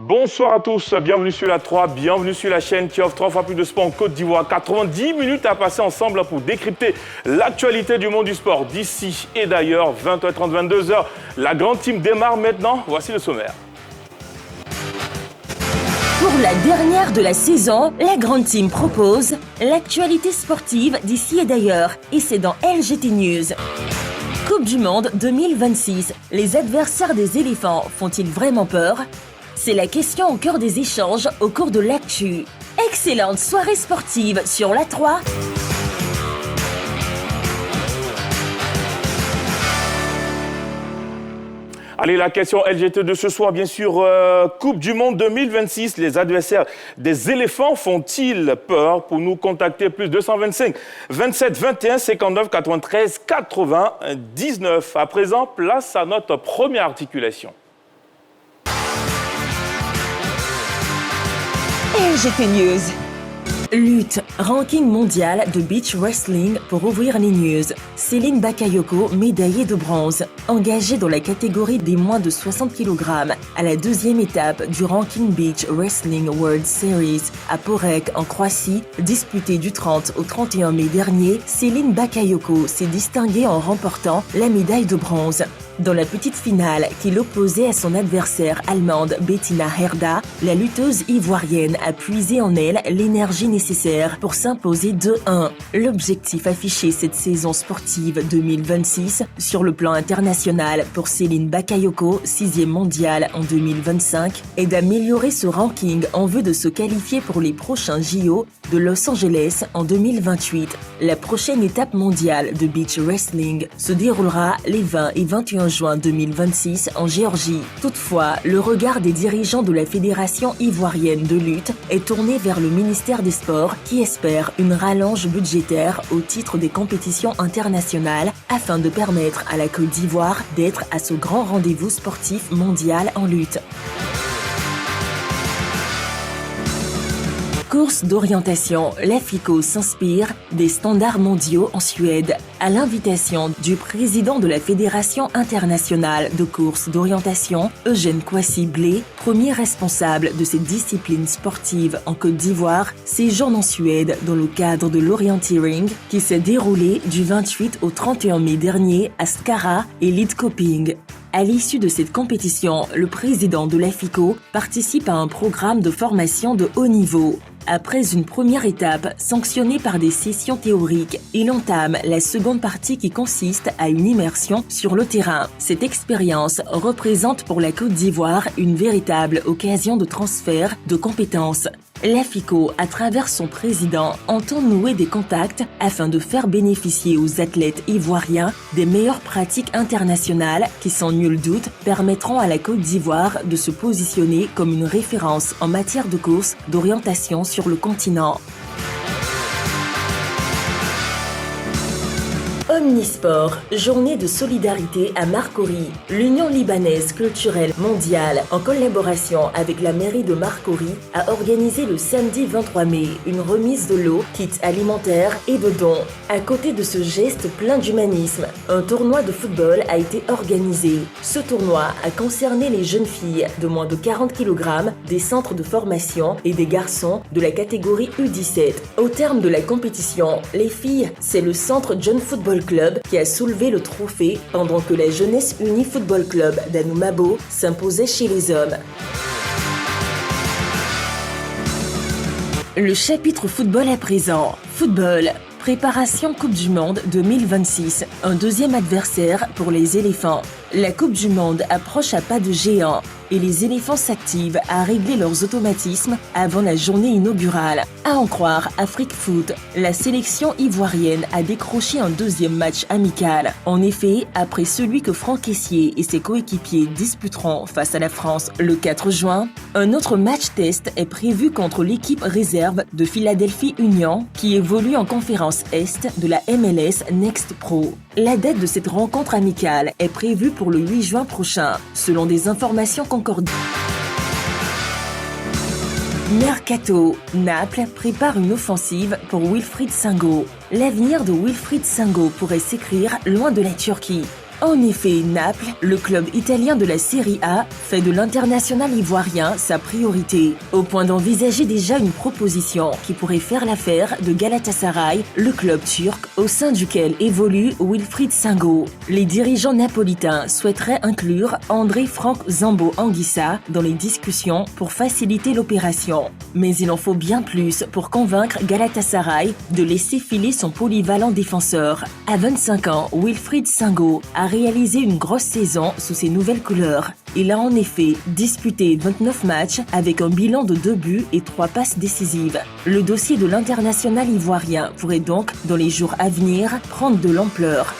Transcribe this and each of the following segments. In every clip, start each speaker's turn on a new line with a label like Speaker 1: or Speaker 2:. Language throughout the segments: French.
Speaker 1: Bonsoir à tous, bienvenue sur la 3, bienvenue sur la chaîne qui offre 3 fois plus de sport en Côte d'Ivoire. 90 minutes à passer ensemble pour décrypter l'actualité du monde du sport d'ici et d'ailleurs. 20h30, 22h, la grande team démarre maintenant. Voici le sommaire.
Speaker 2: Pour la dernière de la saison, la grande team propose l'actualité sportive d'ici et d'ailleurs. Et c'est dans LGT News. Coupe du Monde 2026. Les adversaires des éléphants font-ils vraiment peur ? C'est la question au cœur des échanges au cours de l'actu. Excellente soirée sportive sur la 3.
Speaker 1: Allez, la question LGT de ce soir, bien sûr, Coupe du Monde 2026. Les adversaires des éléphants font-ils peur? Pour nous contacter, plus 225 27 21 59 93 99. À présent, place à notre première articulation.
Speaker 2: LGT News. Lutte, ranking mondial de beach wrestling pour ouvrir les news. Céline Bakayoko, médaillée de bronze, engagée dans la catégorie des moins de 60 kg à la deuxième étape du ranking beach wrestling World Series à Porek en Croatie, disputée du 30 au 31 mai dernier. Céline Bakayoko s'est distinguée en remportant la médaille de bronze. Dans la petite finale qui l'opposait à son adversaire allemande Bettina Herda, la lutteuse ivoirienne a puisé en elle l'énergie nécessaire pour s'imposer 2-1. L'objectif affiché cette saison sportive 2026 sur le plan international pour Céline Bakayoko, 6e mondiale en 2025, est d'améliorer ce ranking en vue de se qualifier pour les prochains JO de Los Angeles en 2028. La prochaine étape mondiale de beach wrestling se déroulera les 20 et 21 juin 2026 en Géorgie. Toutefois, le regard des dirigeants de la Fédération ivoirienne de lutte est tourné vers le ministère des Sports qui espère une rallonge budgétaire au titre des compétitions internationales afin de permettre à la Côte d'Ivoire d'être à ce grand rendez-vous sportif mondial en lutte. Course d'orientation, l'AFICO s'inspire des standards mondiaux en Suède. À l'invitation du président de la Fédération internationale de course d'orientation, Eugène Kwasi-Blé, premier responsable de cette discipline sportive en Côte d'Ivoire, séjourne en Suède dans le cadre de l'orienteering qui s'est déroulé du 28 au 31 mai dernier à Skara et Lidköping. À l'issue de cette compétition, le président de l'AFICO participe à un programme de formation de haut niveau. Après une première étape sanctionnée par des sessions théoriques, il entame la seconde partie qui consiste à une immersion sur le terrain. Cette expérience représente pour la Côte d'Ivoire une véritable occasion de transfert de compétences. L'AFICO, à travers son président, entend nouer des contacts afin de faire bénéficier aux athlètes ivoiriens des meilleures pratiques internationales qui, sans nul doute, permettront à la Côte d'Ivoire de se positionner comme une référence en matière de course d'orientation sur le continent. Omnisport, journée de solidarité à Marcory. L'Union libanaise culturelle mondiale, en collaboration avec la mairie de Marcory, a organisé le samedi 23 mai une remise de lots, kits alimentaires et de dons. À côté de ce geste plein d'humanisme, un tournoi de football a été organisé. Ce tournoi a concerné les jeunes filles de moins de 40 kg des centres de formation et des garçons de la catégorie U17. Au terme de la compétition, les filles, c'est le centre John Football Club qui a soulevé le trophée pendant que la Jeunesse Unie Football Club d'Anoumabo s'imposait chez les hommes. Le chapitre football à présent. Football. Préparation Coupe du Monde 2026. Un deuxième adversaire pour les éléphants. La Coupe du Monde approche à pas de géant et les éléphants s'activent à régler leurs automatismes avant la journée inaugurale. À en croire Afrique Foot, la sélection ivoirienne a décroché un deuxième match amical. En effet, après celui que Franck Kessié et ses coéquipiers disputeront face à la France le 4 juin, un autre match test est prévu contre l'équipe réserve de Philadelphie Union qui évolue en conférence Est de la MLS Next Pro. La date de cette rencontre amicale est prévue pour le 8 juin prochain, selon des informations concordantes. Mercato. Naples prépare une offensive pour Wilfried Singo. L'avenir de Wilfried Singo pourrait s'écrire loin de la Turquie. En effet, Naples, le club italien de la Serie A, fait de l'international ivoirien sa priorité, au point d'envisager déjà une proposition qui pourrait faire l'affaire de Galatasaray, le club turc au sein duquel évolue Wilfried Singo. Les dirigeants napolitains souhaiteraient inclure André Frank Zambo Anguissa dans les discussions pour faciliter l'opération. Mais il en faut bien plus pour convaincre Galatasaray de laisser filer son polyvalent défenseur. À 25 ans, Wilfried Singo a réalisé une grosse saison sous ses nouvelles couleurs. Il a en effet disputé 29 matchs avec un bilan de 2 buts et 3 passes décisives. Le dossier de l'international ivoirien pourrait donc, dans les jours à venir, prendre de l'ampleur.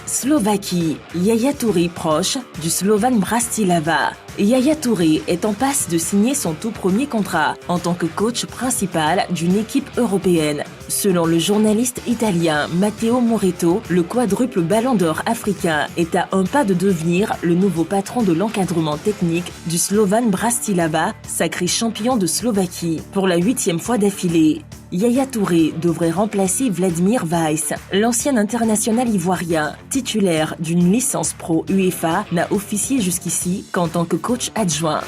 Speaker 2: Slovaquie, Yaya Touré proche du Slovan Bratislava. Yaya Touré est en passe de signer son tout premier contrat en tant que coach principal d'une équipe européenne. Selon le journaliste italien Matteo Moretto, le quadruple ballon d'or africain est à un pas de devenir le nouveau patron de l'encadrement technique du Slovan Bratislava, sacré champion de Slovaquie pour la 8e fois d'affilée. Yaya Touré devrait remplacer Vladimir Weiss. L'ancien international ivoirien, titulaire d'une licence pro UEFA, n'a officié jusqu'ici qu'en tant que coach adjoint.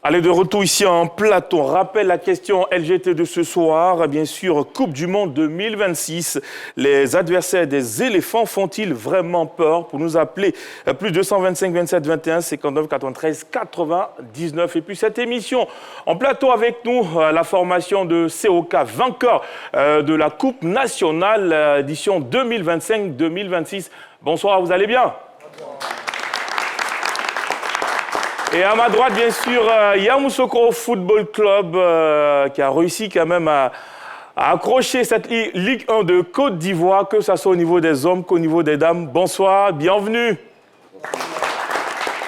Speaker 1: Allez, de retour ici en plateau. On rappelle la question LGT de ce soir. Bien sûr, Coupe du Monde 2026. Les adversaires des éléphants font-ils vraiment peur? Pour nous appeler, plus 225 27 21 59 93 99. Et puis cette émission en plateau avec nous, la formation de COK, vainqueur de la Coupe nationale édition 2025-2026. Bonsoir, vous allez bien? Et à ma droite, bien sûr, Yamoussoukro Football Club qui a réussi quand même à accrocher cette Ligue 1 de Côte d'Ivoire, que ce soit au niveau des hommes qu'au niveau des dames. Bonsoir, bienvenue.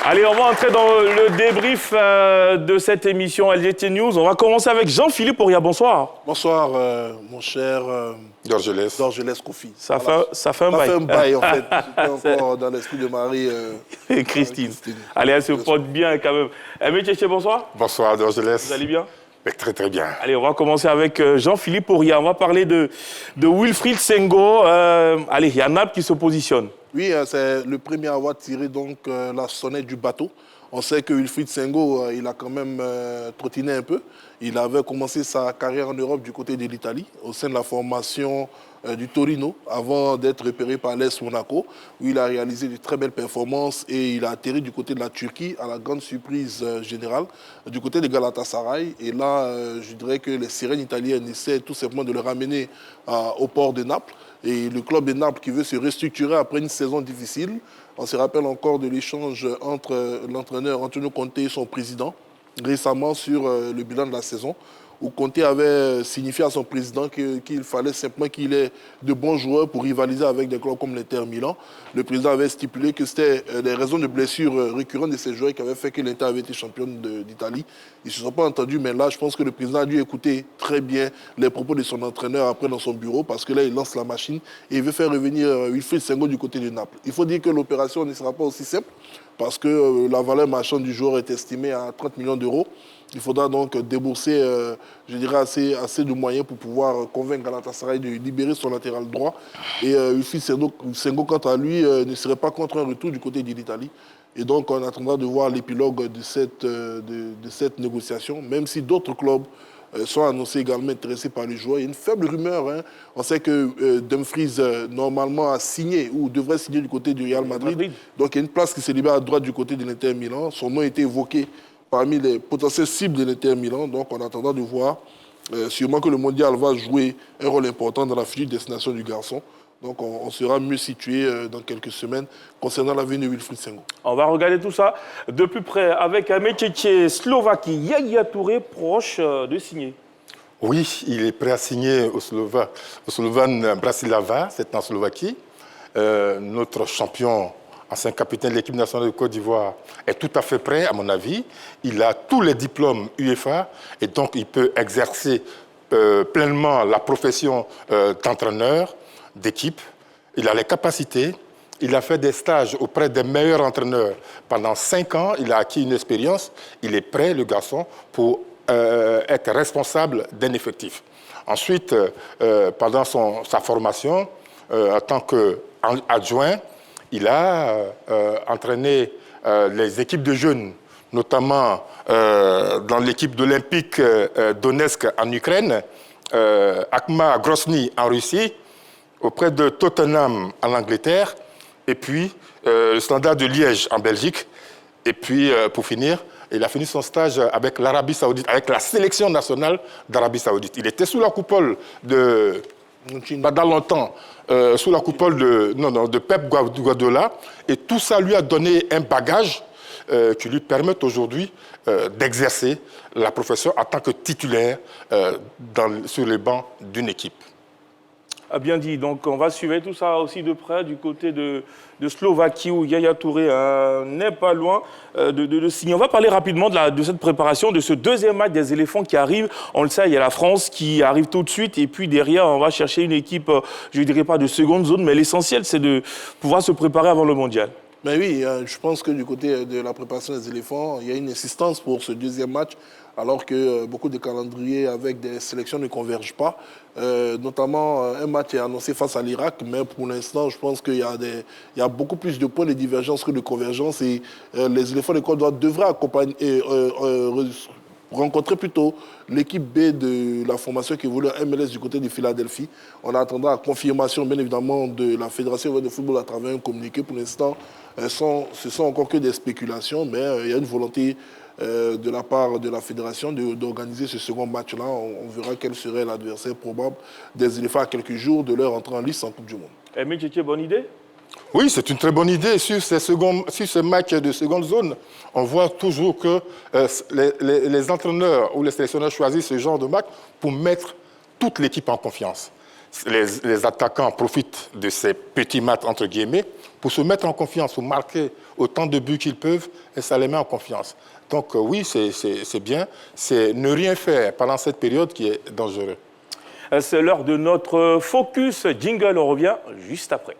Speaker 1: Allez, on va entrer dans le débrief de cette émission LGT News. On va commencer avec Jean-Philippe Auria. Bonsoir.
Speaker 3: Bonsoir, mon cher
Speaker 4: Dorgelès
Speaker 3: Kofi.
Speaker 1: Ça fait un bail.
Speaker 3: Ça fait un bail, en fait. J'étais encore dans l'esprit de Marie
Speaker 1: et Christine. Allez, elle se porte bien quand même. Aimé Tchéché, bonsoir.
Speaker 4: Bonsoir, Dorgelès.
Speaker 1: Vous allez bien?
Speaker 4: Très, très bien.
Speaker 1: Allez, on va commencer avec Jean-Philippe Auria. On va parler de Wilfried Singo. Allez, il y a Naples qui se positionne.
Speaker 3: Oui, c'est le premier à avoir tiré donc, la sonnette du bateau. On sait que Wilfried Singo, il a quand même trottiné un peu. Il avait commencé sa carrière en Europe du côté de l'Italie, au sein de la formation du Torino, avant d'être repéré par l'AS Monaco, où il a réalisé de très belles performances et il a atterri du côté de la Turquie, à la grande surprise générale, du côté de Galatasaray. Et là, je dirais que les sirènes italiennes essaient tout simplement de le ramener au port de Naples. Et le club de Naples qui veut se restructurer après une saison difficile. On se rappelle encore de l'échange entre l'entraîneur Antonio Conte et son président récemment sur le bilan de la saison, où Conte avait signifié à son président qu'il fallait simplement qu'il ait de bons joueurs pour rivaliser avec des clubs comme l'Inter Milan. Le président avait stipulé que c'était des raisons de blessures récurrentes de ces joueurs qui avaient fait que l'Inter avait été championne d'Italie. Ils ne se sont pas entendus, mais là, je pense que le président a dû écouter très bien les propos de son entraîneur après dans son bureau, parce que là, il lance la machine et il veut faire revenir Wilfried Singo du côté de Naples. Il faut dire que l'opération ne sera pas aussi simple, parce que la valeur marchande du joueur est estimée à 30 millions d'euros. Il faudra donc débourser, je dirais, assez de moyens pour pouvoir convaincre Galatasaray de libérer son latéral droit. Et Wilfried Singo, quant à lui, ne serait pas contre un retour du côté de l'Italie. Et donc, on attendra de voir l'épilogue de cette négociation, même si d'autres clubs sont annoncés également intéressés par les joueurs. Il y a une faible rumeur. Hein. On sait que Dumfries, normalement, a signé ou devrait signer du côté du Real Madrid. Donc, il y a une place qui se libère à droite du côté de l'Inter Milan. Son nom a été évoqué parmi les potentielles cibles de l'Inter Milan. Donc, en attendant de voir, sûrement que le mondial va jouer un rôle important dans la future destination du garçon. Donc, on sera mieux situé dans quelques semaines concernant l'avenir de Wilfried Singo.
Speaker 1: On va regarder tout ça de plus près avec Amétchétché, Slovaquie. Yaya Touré proche de signer.
Speaker 4: Oui, il est prêt à signer au Slovan Bratislava, c'est en Slovaquie. Notre champion, ancien capitaine de l'équipe nationale de Côte d'Ivoire, est tout à fait prêt, à mon avis. Il a tous les diplômes UEFA et donc il peut exercer pleinement la profession d'entraîneur d'équipe. Il a les capacités. Il a fait des stages auprès des meilleurs entraîneurs. Pendant 5 ans, il a acquis une expérience. Il est prêt, le garçon, pour être être responsable d'un effectif. Ensuite, pendant sa formation, en tant qu'adjoint, il a entraîné les équipes de jeunes, notamment dans l'équipe d'Olympique Donetsk en Ukraine, Akhmat Grozny en Russie, auprès de Tottenham en Angleterre, et puis le Standard de Liège en Belgique. Et puis, pour finir, il a fini son stage avec l'Arabie Saoudite, avec la sélection nationale d'Arabie Saoudite. Il était sous la coupole de, pendant longtemps, sous la coupole de Pep Guardiola, et tout ça lui a donné un bagage qui lui permet aujourd'hui d'exercer la profession en tant que titulaire sur les bancs d'une équipe.
Speaker 1: Ah, bien dit. Donc, on va suivre tout ça aussi de près du côté de Slovaquie où Yaya Touré n'est pas loin de signer. On va parler rapidement de cette préparation, de ce deuxième match des éléphants qui arrive. On le sait, il y a la France qui arrive tout de suite et puis derrière, on va chercher une équipe, je ne dirais pas de seconde zone, mais l'essentiel, c'est de pouvoir se préparer avant le mondial.
Speaker 3: Mais oui, je pense que du côté de la préparation des éléphants, il y a une insistance pour ce deuxième match, alors que beaucoup de calendriers avec des sélections ne convergent pas. Notamment, un match est annoncé face à l'Irak, mais pour l'instant, je pense qu'il y a beaucoup plus de points de divergence que de convergence. Et les éléphants de Côte d'Ivoire devraient rencontrer plutôt l'équipe B de la formation qui évolue à MLS du côté de Philadelphie. On attendra la confirmation, bien évidemment, de la Fédération de football à travers un communiqué. Pour l'instant, ce sont encore que des spéculations, mais il y a une volonté de la part de la Fédération d'organiser ce second match-là. On verra quel serait l'adversaire probable des éléphants à quelques jours de leur entrée en lice en Coupe du Monde.
Speaker 1: Emile Tchétché, bonne idée?
Speaker 4: Oui, c'est une très bonne idée. Sur ces matchs de seconde zone, on voit toujours que les entraîneurs ou les sélectionneurs choisissent ce genre de match pour mettre toute l'équipe en confiance. Les attaquants profitent de ces petits matchs, entre guillemets, pour se mettre en confiance, pour marquer autant de buts qu'ils peuvent, et ça les met en confiance. Donc oui, c'est bien. C'est ne rien faire pendant cette période qui est dangereux.
Speaker 1: C'est l'heure de notre focus jingle. On revient juste après.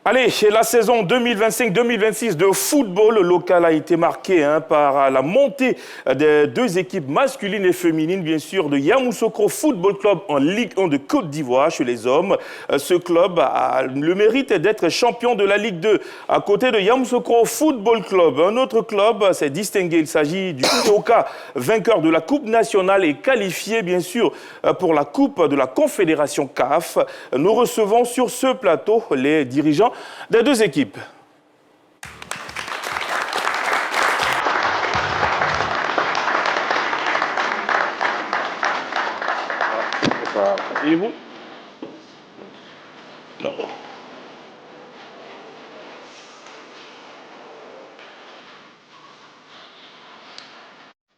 Speaker 1: Allez, la saison 2025-2026 de football local a été marquée par la montée des deux équipes masculines et féminines, bien sûr, de Yamoussoukro Football Club en Ligue 1 de Côte d'Ivoire chez les hommes. Ce club a le mérite d'être champion de la Ligue 2 à côté de Yamoussoukro Football Club. Un autre club s'est distingué, il s'agit du CEOK, vainqueur de la Coupe nationale et qualifié, bien sûr, pour la Coupe de la Confédération CAF. Nous recevons sur ce plateau les dirigeants des deux équipes. Et vous? Non.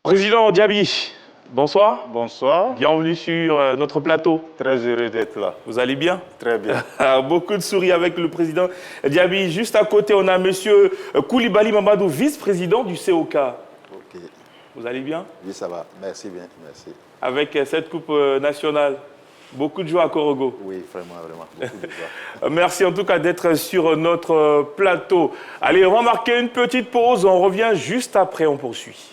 Speaker 1: Président Diaby, bonsoir.
Speaker 5: Bonsoir.
Speaker 1: Bienvenue sur notre plateau.
Speaker 5: Très heureux d'être là.
Speaker 1: Vous allez bien?
Speaker 5: Très bien.
Speaker 1: Beaucoup de souris avec le président Diaby. Juste à côté, on a monsieur Koulibaly Mamadou, vice-président du CEOK.
Speaker 6: Ok.
Speaker 1: Vous allez bien?
Speaker 6: Oui, ça va. Merci bien. Merci.
Speaker 1: Avec cette coupe nationale, beaucoup de joie à Korogo.
Speaker 6: Oui, vraiment. Beaucoup de joie.
Speaker 1: Merci en tout cas d'être sur notre plateau. Allez, on va marquer une petite pause. On revient juste après, on poursuit.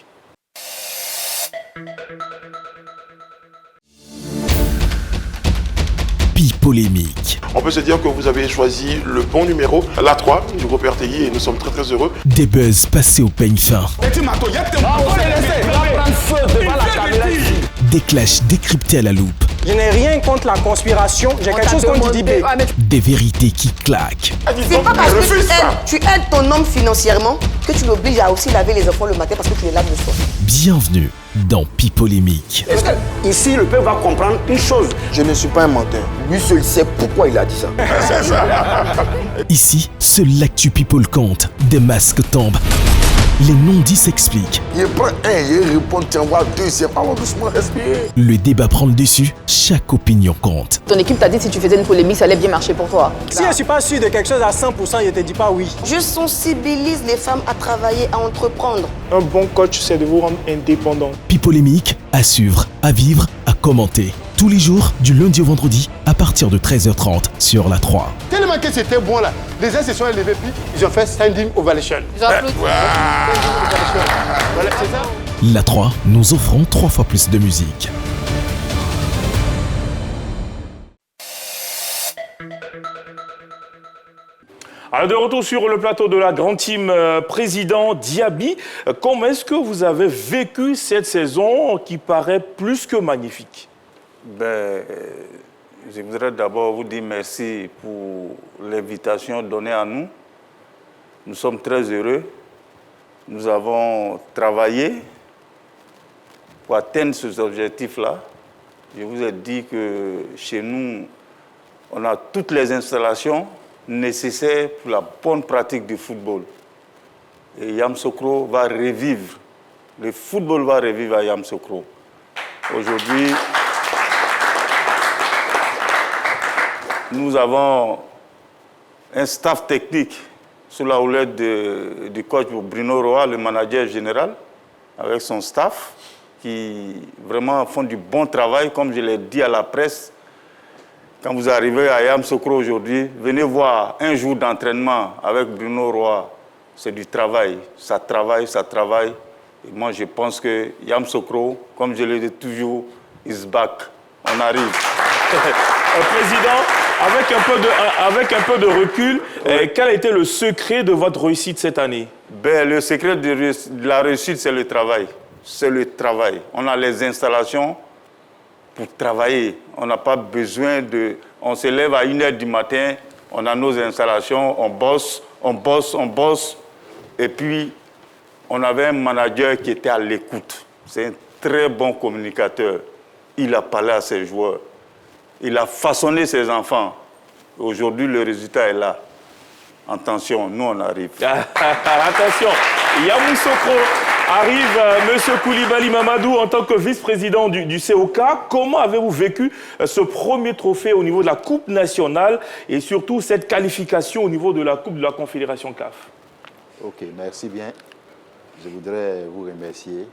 Speaker 7: Polémique.
Speaker 8: On peut se dire que vous avez choisi le bon numéro, l'A3 du groupe RTI, et nous sommes très très heureux.
Speaker 7: Des buzz passés au peigne fin. Des clashs décryptés à la loupe.
Speaker 9: Je n'ai rien contre la conspiration, j'ai quelque chose contre Didi B.
Speaker 7: Des vérités qui claquent.
Speaker 10: C'est pas parce que tu aides ton homme financièrement que tu l'obliges à aussi laver les enfants le matin parce que tu les laves le soir.
Speaker 7: Bienvenue dans Polémique.
Speaker 11: Est-ce que ici le peuple va comprendre une chose? Je ne suis pas un menteur. Lui seul sait pourquoi il a dit ça.
Speaker 8: C'est ça.
Speaker 7: Ici, seul l'actu people compte. Des masques tombent. Les non-dits s'expliquent.
Speaker 11: Il prend un, il répond, tiens, voir deuxième. Allons doucement respirer.
Speaker 7: Le débat prend le dessus. Chaque opinion compte.
Speaker 12: Ton équipe t'a dit que si tu faisais une polémique, ça allait bien marcher pour toi.
Speaker 9: Si je ne suis pas sûr de quelque chose à 100%, je ne te dis pas oui.
Speaker 10: Je sensibilise les femmes à travailler, à entreprendre.
Speaker 13: Un bon coach, c'est de vous rendre indépendant.
Speaker 7: Polémique, à suivre, à vivre, à commenter. Tous les jours, du lundi au vendredi, à partir de 13h30 sur la 3.
Speaker 5: tellement que c'était bon là, les gens se sont élevés, puis ils ont fait standing ovation.
Speaker 12: J'applaudis.
Speaker 5: Voilà, c'est ça.
Speaker 7: La 3, nous offrons 3 fois plus de musique.
Speaker 1: Alors de retour sur le plateau de la grande team président Diaby, comment est-ce que vous avez vécu cette saison qui paraît plus que magnifique?
Speaker 14: Je voudrais d'abord vous dire merci pour l'invitation donnée à nous. Nous sommes très heureux. Nous avons travaillé pour atteindre ces objectifs-là. Je vous ai dit que chez nous, on a toutes les installations nécessaires pour la bonne pratique du football. Et Yamoussoukro va revivre. Le football va revivre à Yamoussoukro. Aujourd'hui, nous avons un staff technique sous la houlette du coach Bruno Roa, le manager général, avec son staff, qui vraiment font du bon travail, comme je l'ai dit à la presse. Quand vous arrivez à Yamoussoukro aujourd'hui, venez voir un jour d'entraînement avec Bruno Roa. C'est du travail, ça travaille, ça travaille. Et moi, je pense que Yamoussoukro, comme je le dis toujours, is back. On arrive.
Speaker 1: Président, avec un peu de recul, quel a été le secret de votre réussite cette année?
Speaker 14: Le secret de la réussite, c'est le travail. C'est le travail. On a les installations pour travailler. On n'a pas besoin de... On se lève à 1h du matin, on a nos installations, on bosse, on bosse, on bosse. Et puis, on avait un manager qui était à l'écoute. C'est un très bon communicateur. Il a parlé à ses joueurs. Il a façonné ses enfants. Aujourd'hui, le résultat est là. Attention, nous, on arrive.
Speaker 1: Attention, Yamoussoukro arrive, M. Koulibaly Mamadou, en tant que vice-président du COK. Comment avez-vous vécu ce premier trophée au niveau de la Coupe nationale et surtout cette qualification au niveau de la Coupe de la Confédération CAF?
Speaker 6: Ok, merci bien. Je voudrais vous remercier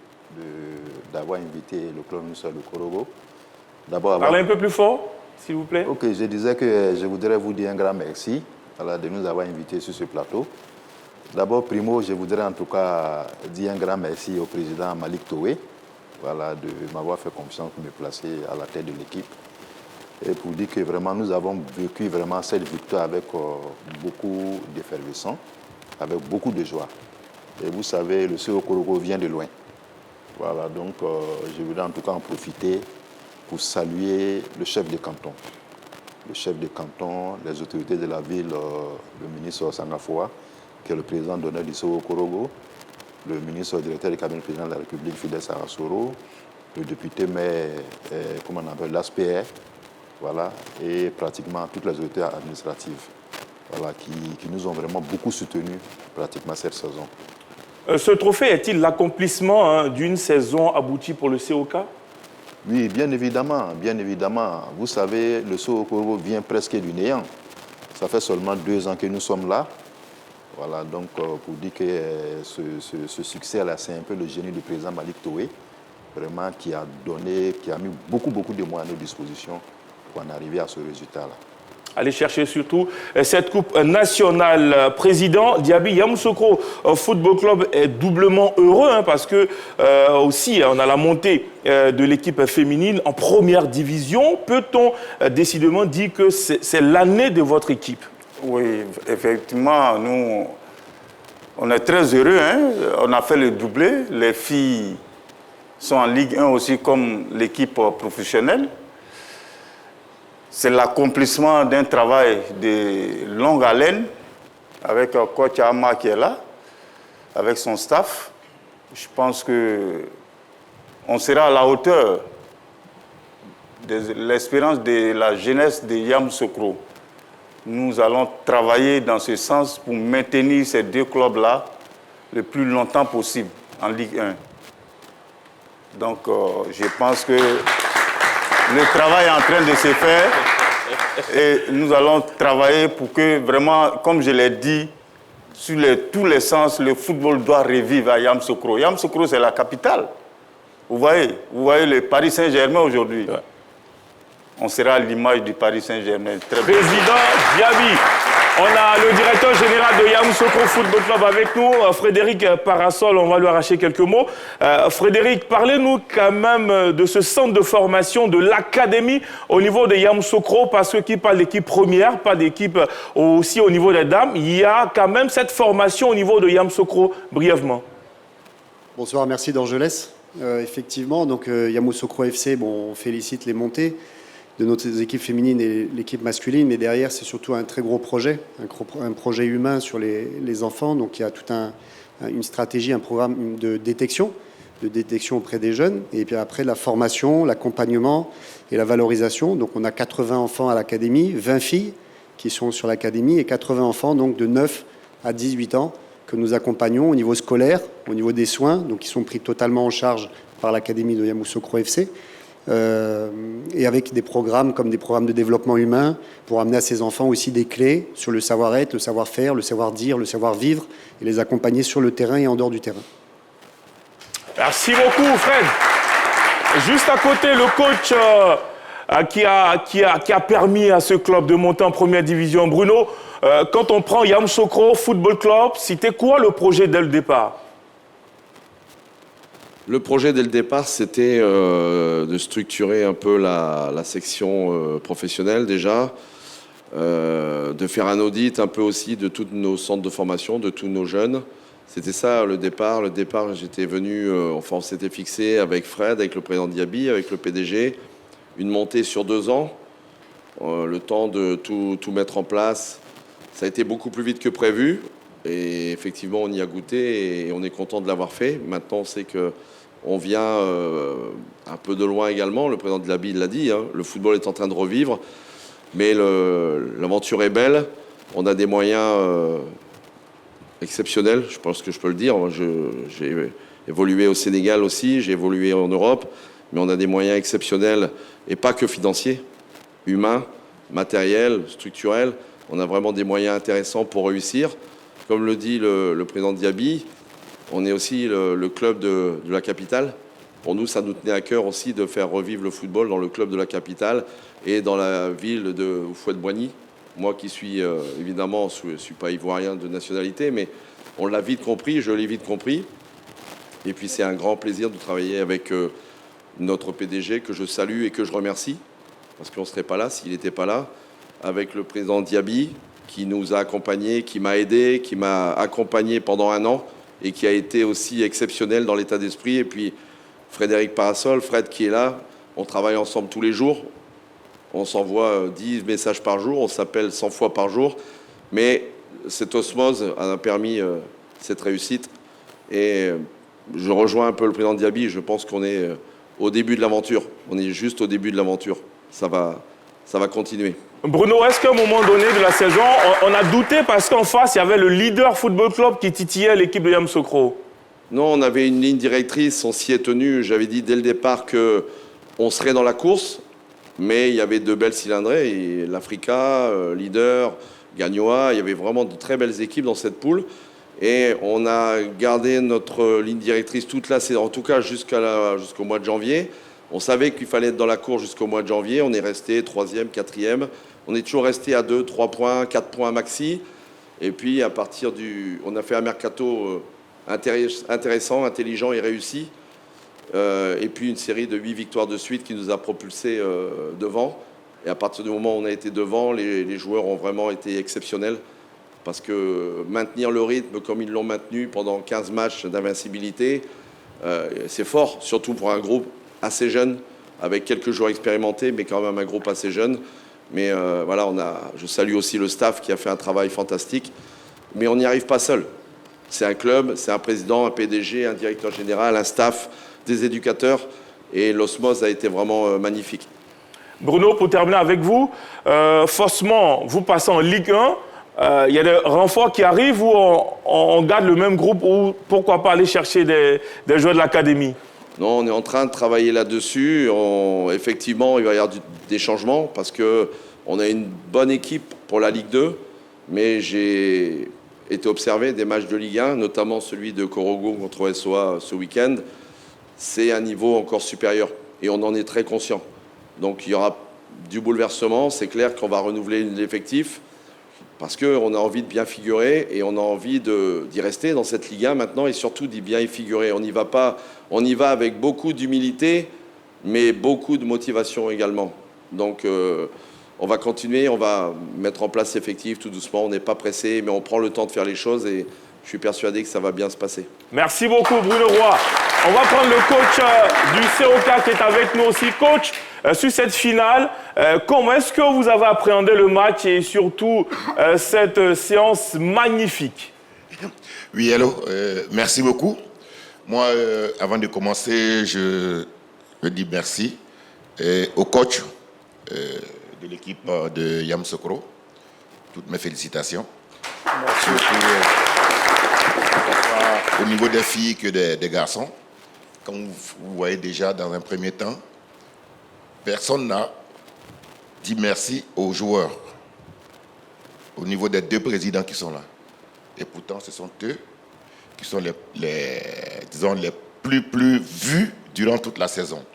Speaker 6: d'avoir invité le club Moussa de Korogo.
Speaker 1: Parlez un peu plus fort, s'il vous plaît.
Speaker 6: Ok, je disais que je voudrais vous dire un grand merci de nous avoir invités sur ce plateau. D'abord, primo, je voudrais en tout cas dire un grand merci au président Malik Toé de m'avoir fait confiance pour me placer à la tête de l'équipe. Et pour dire que vraiment, nous avons vécu vraiment cette victoire avec beaucoup d'effervescence, avec beaucoup de joie. Et vous savez, le CO Korogo vient de loin. Voilà, donc je voudrais en tout cas en profiter pour saluer le chef de canton. Le chef de canton, les autorités de la ville, le ministre Sangafoa, qui est le président d'honneur du CO Korogo, le ministre directeur du cabinet président de la République, Fidel Sarasoro, le député maire, comment on appelle, l'ASPR, voilà, et pratiquement toutes les autorités administratives, voilà, qui nous ont vraiment beaucoup soutenus pratiquement cette saison.
Speaker 1: Ce trophée est-il l'accomplissement d'une saison aboutie pour le COK?
Speaker 6: Oui, bien évidemment, bien évidemment. Vous savez, le CO Korogo vient presque du néant. Ça fait seulement 2 ans que nous sommes là. Voilà, donc pour dire que ce succès-là, c'est un peu le génie du président Malik Toé, vraiment qui a mis beaucoup de moyens à nos dispositions pour en arriver à ce résultat-là.
Speaker 1: Allez chercher surtout cette coupe nationale. Président Diaby, Yamoussoukro Football Club est doublement heureux parce que aussi on a la montée de l'équipe féminine en première division. Peut-on décidément dire que c'est l'année de votre équipe?
Speaker 14: Oui, effectivement, nous, on est très heureux. On a fait le doublé. Les filles sont en Ligue 1 aussi comme l'équipe professionnelle. C'est l'accomplissement d'un travail de longue haleine avec coach Ama qui est là, avec son staff. Je pense qu'on sera à la hauteur de l'espérance de la jeunesse de Yamoussoukro. Nous allons travailler dans ce sens pour maintenir ces 2 clubs-là le plus longtemps possible en Ligue 1. Donc, je pense que le travail est en train de se faire et nous allons travailler pour que vraiment, comme je l'ai dit, sur tous les sens, le football doit revivre à Yamoussoukro. Yamoussoukro, c'est la capitale. Vous voyez le Paris Saint-Germain aujourd'hui. Ouais. On sera à l'image du Paris Saint-Germain.
Speaker 1: Président Diaby, On a le directeur général de Yamoussoukro Football Club avec nous, Frédéric Parasol. On va lui arracher quelques mots. Frédéric, parlez-nous quand même de ce centre de formation, de l'académie au niveau de Yamoussoukro, parce que qui parle d'équipe première, pas d'équipe aussi au niveau des dames. Il y a quand même cette formation au niveau de Yamoussoukro, brièvement.
Speaker 15: Bonsoir, merci d'Orgelès. Effectivement, donc Yamoussoukro FC, bon, on félicite les montées de nos équipes féminines et l'équipe masculine, mais derrière, c'est surtout un très gros projet, un projet humain sur les enfants. Donc, il y a toute une stratégie, un programme de détection auprès des jeunes, et puis après, la formation, l'accompagnement et la valorisation. Donc, on a 80 enfants à l'académie, 20 filles qui sont sur l'académie, et 80 enfants donc de 9 à 18 ans que nous accompagnons au niveau scolaire, au niveau des soins, donc qui sont pris totalement en charge par l'académie de Yamoussoukro FC. Et avec des programmes comme des programmes de développement humain pour amener à ces enfants aussi des clés sur le savoir-être, le savoir-faire, le savoir-dire, le savoir-vivre et les accompagner sur le terrain et en dehors du terrain.
Speaker 1: Merci beaucoup, Fred. Juste à côté, le coach qui a permis à ce club de monter en première division, Bruno, quand on prend Yamoussoukro Football Club, c'était quoi le projet dès le départ ?
Speaker 16: Le projet dès le départ, c'était de structurer un peu la section professionnelle déjà, de faire un audit un peu aussi de tous nos centres de formation, de tous nos jeunes. C'était ça le départ. Le départ, j'étais venu, enfin on s'était fixé avec Fred, avec le président Diaby, avec le PDG, une montée sur 2 ans, le temps de tout mettre en place. Ça a été beaucoup plus vite que prévu et effectivement on y a goûté et on est content de l'avoir fait. Maintenant on sait que on vient un peu de loin également, le président de l'ABI l'a dit, hein, le football est en train de revivre, mais l'aventure est belle, on a des moyens exceptionnels, je pense que je peux le dire. J'ai évolué au Sénégal aussi, j'ai évolué en Europe, mais on a des moyens exceptionnels, et pas que financiers, humains, matériels, structurels, on a vraiment des moyens intéressants pour réussir. Comme le dit le président Diaby, on est aussi le club de la capitale. Pour nous, ça nous tenait à cœur aussi de faire revivre le football dans le club de la capitale et dans la ville de Houphouët-Boigny. Moi qui suis, évidemment, je ne suis pas ivoirien de nationalité, mais on l'a vite compris, je l'ai vite compris. Et puis c'est un grand plaisir de travailler avec notre PDG, que je salue et que je remercie, parce qu'on ne serait pas là s'il n'était pas là, avec le président Diaby, qui nous a accompagnés, qui m'a aidé, qui m'a accompagné pendant 1 an, et qui a été aussi exceptionnel dans l'état d'esprit. Et puis Frédéric Parasol, Fred qui est là, on travaille ensemble tous les jours, on s'envoie 10 messages par jour, on s'appelle 100 fois par jour, mais cette osmose a permis cette réussite. Et je rejoins un peu le président Diaby, je pense qu'on est au début de l'aventure, on est juste au début de l'aventure, ça va continuer.
Speaker 1: Bruno, est-ce qu'à un moment donné de la saison, on a douté parce qu'en face, il y avait le leader football club qui titillait l'équipe de Yamoussoukro?
Speaker 16: Non, on avait une ligne directrice, on s'y est tenu. J'avais dit dès le départ qu'on serait dans la course, mais il y avait 2 belles cylindrées. L'Africa, leader, Gagnoa, il y avait vraiment de très belles équipes dans cette poule. Et on a gardé notre ligne directrice toute la saison, en tout cas jusqu'au mois de janvier. On savait qu'il fallait être dans la course jusqu'au mois de janvier. On est resté 3e, 4e. On est toujours resté à 2, 3 points, 4 points maxi. Et puis, à partir on a fait un mercato intéressant, intelligent et réussi. Et puis, une série de 8 victoires de suite qui nous a propulsés devant. Et à partir du moment où on a été devant, les joueurs ont vraiment été exceptionnels. Parce que maintenir le rythme comme ils l'ont maintenu pendant 15 matchs d'invincibilité, c'est fort, surtout pour un groupe assez jeune, avec quelques joueurs expérimentés, mais quand même un groupe assez jeune. Mais voilà, je salue aussi le staff qui a fait un travail fantastique. Mais on n'y arrive pas seul. C'est un club, c'est un président, un PDG, un directeur général, un staff, des éducateurs. Et l'osmose a été vraiment magnifique.
Speaker 1: Bruno, pour terminer avec vous, forcément, vous passez en Ligue 1. Il y a des renforts qui arrivent où on garde le même groupe ou pourquoi pas aller chercher des joueurs de l'académie?
Speaker 16: Non, on est en train de travailler là-dessus. Effectivement, il va y avoir des changements parce qu'on a une bonne équipe pour la Ligue 2, mais j'ai été observé des matchs de Ligue 1, notamment celui de Korogo contre SOA ce week-end. C'est un niveau encore supérieur et on en est très conscient. Donc il y aura du bouleversement, c'est clair qu'on va renouveler l'effectif. Parce qu'on a envie de bien figurer et on a envie d'y rester dans cette Ligue 1 maintenant et surtout d'y bien y figurer. On y va avec beaucoup d'humilité, mais beaucoup de motivation également. Donc on va continuer, on va mettre en place l'effectif tout doucement. On n'est pas pressé, mais on prend le temps de faire les choses et je suis persuadé que ça va bien se passer.
Speaker 1: Merci beaucoup Bruno Roy. On va prendre le coach du COK qui est avec nous aussi. Coach, sur cette finale, comment est-ce que vous avez appréhendé le match et surtout cette séance magnifique?
Speaker 17: Oui, hello, merci beaucoup. Moi, avant de commencer, je dis merci au coach de l'équipe de Yamoussoukro. Toutes mes félicitations. Merci. Au niveau des filles que des garçons. Comme vous voyez déjà dans un premier temps, personne n'a dit merci aux joueurs au niveau des deux présidents qui sont là. Et pourtant, ce sont eux qui sont les plus vus durant toute la saison.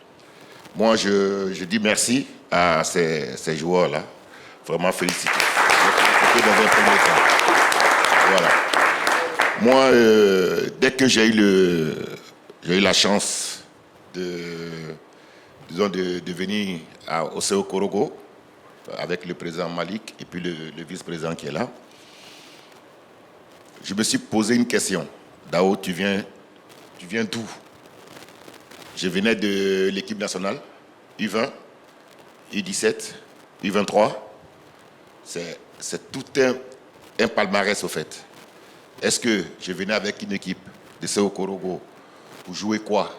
Speaker 17: Moi, je dis merci à ces joueurs-là. Vraiment félicité. Dans un premier temps. Voilà. Moi, dès que j'ai eu la chance de venir au CO Korogo avec le président Malik et puis le vice-président qui est là, je me suis posé une question. Dao, tu viens d'où? Je venais de l'équipe nationale, U20, U17, U23. C'est tout un palmarès au fait. Est-ce que je venais avec une équipe de CO Korogo pour jouer quoi?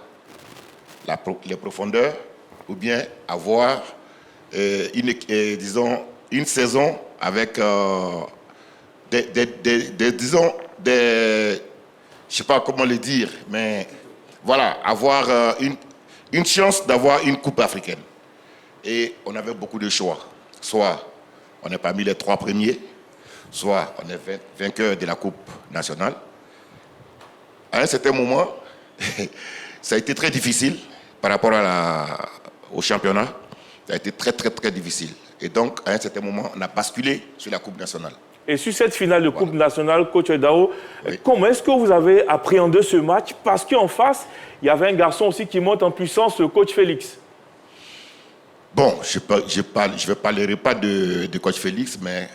Speaker 17: Les profondeurs ou bien avoir une saison avec je sais pas comment le dire, mais voilà, avoir une chance d'avoir une coupe africaine. Et on avait beaucoup de choix. Soit on est parmi les 3 premiers, soit on est vainqueur de la coupe nationale. À un certain moment, ça a été très difficile par rapport au championnat. Ça a été très, très, très difficile. Et donc, à un certain moment, on a basculé sur la coupe nationale.
Speaker 1: Et sur cette finale de Coupe nationale, coach Dao, oui. Comment est-ce que vous avez appréhendé ce match? Parce qu'en face, il y avait un garçon aussi qui monte en puissance, le coach Félix.
Speaker 17: Bon, je ne parlerai pas de coach Félix, mais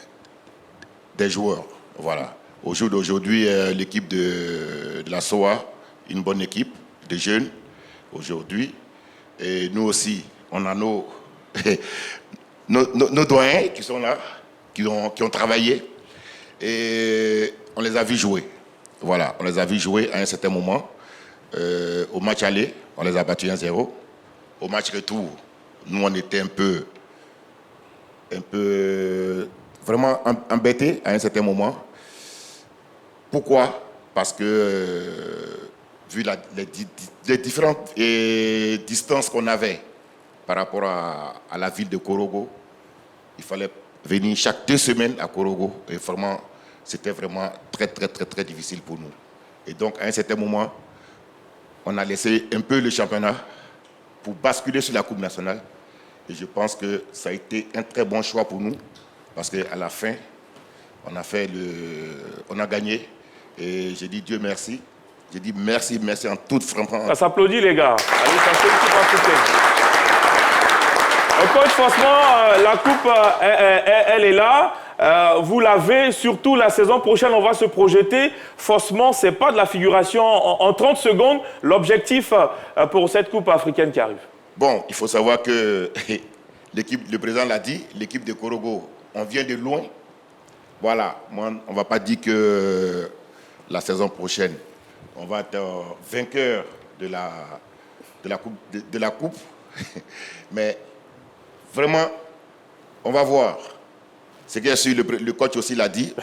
Speaker 17: des joueurs. Voilà. Au jour d'aujourd'hui, l'équipe de la SOA, une bonne équipe de jeunes aujourd'hui. Et nous aussi, on a nos doyens qui sont là, qui ont travaillé. Et on les a vus jouer. Voilà, on les a vus jouer à un certain moment. Au match aller, on les a battus 1-0. Au match retour, nous, on était un peu vraiment embêtés à un certain moment. Pourquoi? Parce que, vu les différentes distances qu'on avait par rapport à la ville de Korogo, il fallait venir chaque 2 semaines à Korogo. Et vraiment, c'était vraiment très, très, très, très difficile pour nous. Et donc, à un certain moment, on a laissé un peu le championnat pour basculer sur la Coupe nationale. Et je pense que ça a été un très bon choix pour nous. Parce qu'à la fin, on a gagné. Et j'ai dit Dieu merci. J'ai dit merci en toute franchise.
Speaker 1: Ça s'applaudit, les gars. Allez, ça fait une coupe africaine. Coach, franchement, la coupe, elle est là. Vous l'avez, surtout la saison prochaine, on va se projeter. Forcément, ce n'est pas de la figuration en 30 secondes. L'objectif pour cette coupe africaine qui arrive.
Speaker 17: Bon, il faut savoir que le président l'a dit, l'équipe de Korogo, on vient de loin. Voilà, moi, on ne va pas dire que la saison prochaine, on va être vainqueur de la coupe. Mais vraiment, on va voir. C'est bien sûr, le coach aussi l'a dit.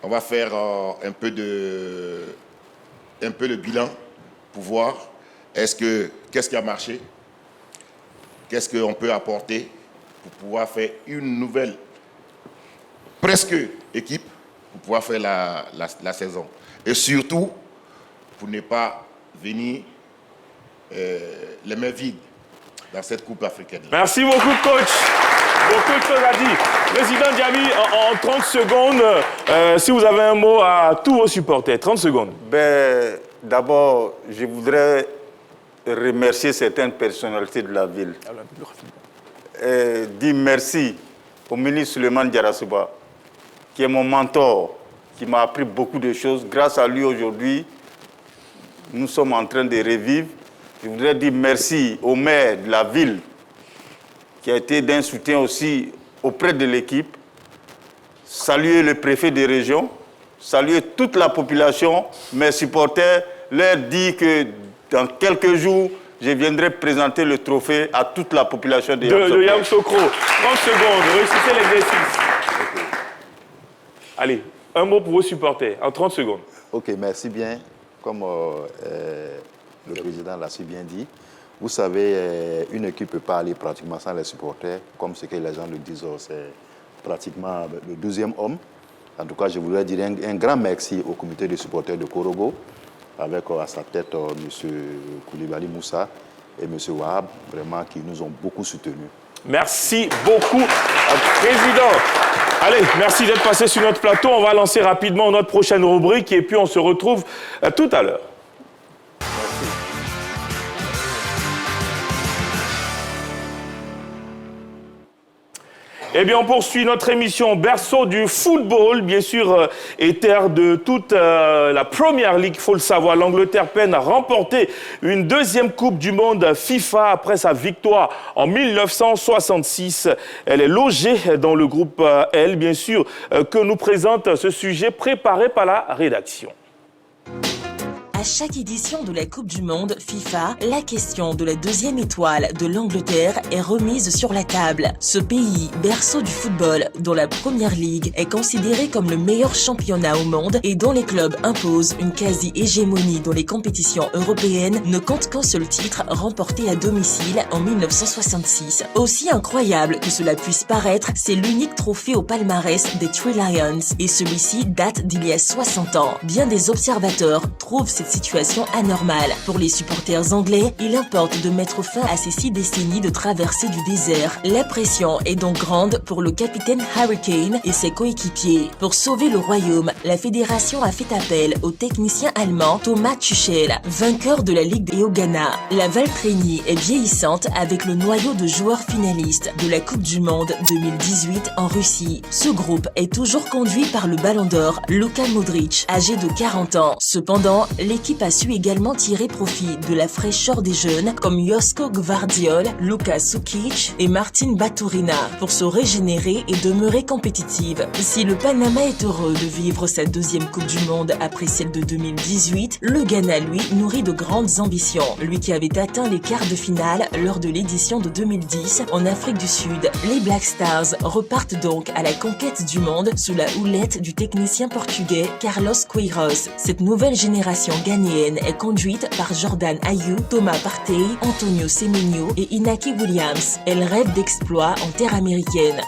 Speaker 17: On va faire un peu le bilan pour voir qu'est-ce qui a marché, qu'est-ce qu'on peut apporter pour pouvoir faire une nouvelle, presque équipe, pour pouvoir faire la saison. Et surtout, pour ne pas venir les mains vides. dans cette Coupe africaine.
Speaker 1: Merci beaucoup, coach. Beaucoup de choses à dire. Président Diaby, en 30 secondes, si vous avez un mot à tous vos supporters, 30 secondes.
Speaker 14: Ben, d'abord, je voudrais remercier certaines personnalités de la ville. Dire merci au ministre Souleymane Diarra-Souba, qui est mon mentor, qui m'a appris beaucoup de choses. Grâce à lui, aujourd'hui, nous sommes en train de revivre. Je voudrais dire merci au maire de la ville, qui a été d'un soutien aussi auprès de l'équipe. Saluer le préfet des régions, saluer toute la population, mes supporters, leur dire que dans quelques jours, je viendrai présenter le trophée à toute la population de
Speaker 1: Yamoussoukro. 30 secondes, réussissez l'exercice. Allez, un mot pour vos supporters, en 30 secondes.
Speaker 6: Ok, merci bien. Comme le président l'a si bien dit, vous savez, une équipe ne peut pas aller pratiquement sans les supporters, comme ce que les gens le disent, c'est pratiquement le deuxième homme. En tout cas, je voudrais dire un grand merci au comité de supporters de Korogo, avec à sa tête M. Koulibaly Moussa et M. Wahab, vraiment, qui nous ont beaucoup soutenus.
Speaker 1: Merci beaucoup, Président. Allez, merci d'être passé sur notre plateau. On va lancer rapidement notre prochaine rubrique et puis on se retrouve tout à l'heure. Eh bien, on poursuit notre émission berceau du football, bien sûr, et terre de toute la Premier League, il faut le savoir. L'Angleterre peine à remporter une deuxième Coupe du Monde FIFA après sa victoire en 1966. Elle est logée dans le groupe L, bien sûr, que nous présente ce sujet préparé par la rédaction.
Speaker 2: À chaque édition de la Coupe du Monde FIFA, la question de la deuxième étoile de l'Angleterre est remise sur la table. Ce pays, berceau du football, dont la Premier League est considéré comme le meilleur championnat au monde et dont les clubs imposent une quasi-hégémonie dans les compétitions européennes, ne compte qu'un seul titre remporté à domicile en 1966. Aussi incroyable que cela puisse paraître, c'est l'unique trophée au palmarès des Three Lions et celui-ci date d'il y a 60 ans. Bien des observateurs trouvent cette situation anormale. Pour les supporters anglais, il importe de mettre fin à ces 6 décennies de traversée du désert. La pression est donc grande pour le capitaine Harry Kane et ses coéquipiers. Pour sauver le royaume, la fédération a fait appel au technicien allemand Thomas Tuchel, vainqueur de la Ligue et au Ghana. La Valtrénie est vieillissante avec le noyau de joueurs finalistes de la Coupe du Monde 2018 en Russie. Ce groupe est toujours conduit par le Ballon d'Or Luka Modric, âgé de 40 ans. Cependant, l'équipe a su également tirer profit de la fraîcheur des jeunes comme Josko Gvardiol, Luka Sukic et Martin Baturina pour se régénérer et demeurer compétitive. Si le Panama est heureux de vivre sa deuxième Coupe du Monde après celle de 2018, le Ghana, lui, nourrit de grandes ambitions. Lui qui avait atteint les quarts de finale lors de l'édition de 2010 en Afrique du Sud. Les Black Stars repartent donc à la conquête du monde sous la houlette du technicien portugais Carlos Queiroz. Cette nouvelle génération ghanéenne est conduite par Jordan Ayew, Thomas Partey, Antonio Semenyo et Inaki Williams. Elle rêve d'exploits en terre américaine.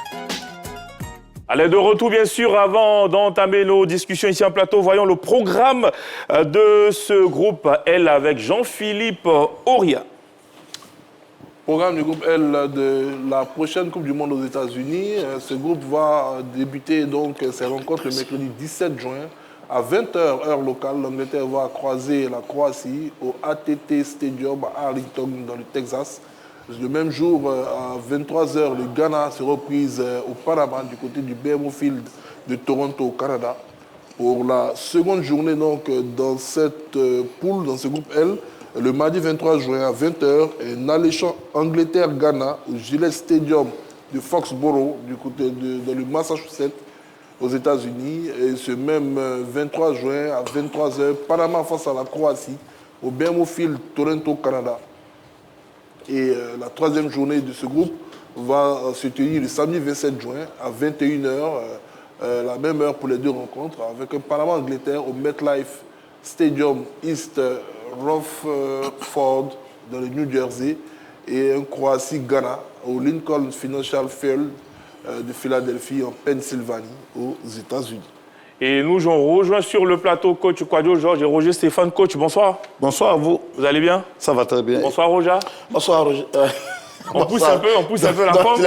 Speaker 1: Allez, de retour, bien sûr, avant d'entamer nos discussions ici en plateau, voyons le programme de ce groupe L avec Jean-Philippe Auria.
Speaker 3: Programme du groupe L de la prochaine Coupe du Monde aux États-Unis. Ce groupe va débuter donc ses rencontres le mercredi 17 juin. À 20h, heure locale, l'Angleterre va croiser la Croatie au ATT Stadium à Arlington, dans le Texas. Le même jour, à 23h, le Ghana se reprise au Panama, du côté du BMO Field de Toronto, au Canada. Pour la seconde journée, donc, dans cette poule, dans ce groupe L, le mardi 23 juin à 20h, un alléchant Angleterre-Ghana au Gillette Stadium de Foxborough, du côté dans le Massachusetts, aux États-Unis. Et ce même 23 juin à 23h, Panama face à la Croatie au BMO Field, Toronto, Canada. Et la troisième journée de ce groupe va se tenir le samedi 27 juin à 21h, la même heure pour les deux rencontres, avec un Panama-Angleterre au MetLife Stadium East Rutherford dans le New Jersey et un Croatie-Ghana au Lincoln Financial Field de Philadelphie en Pennsylvanie aux États-Unis.
Speaker 1: Et nous rejoint sur le plateau coach Kouadio Georges et Roger Stéphane. Coach, bonsoir.
Speaker 11: Bonsoir à vous.
Speaker 1: Vous allez bien?
Speaker 11: Ça va très bien.
Speaker 1: Bonsoir Roger.
Speaker 11: Bonsoir Roger.
Speaker 1: On pousse un peu la forme.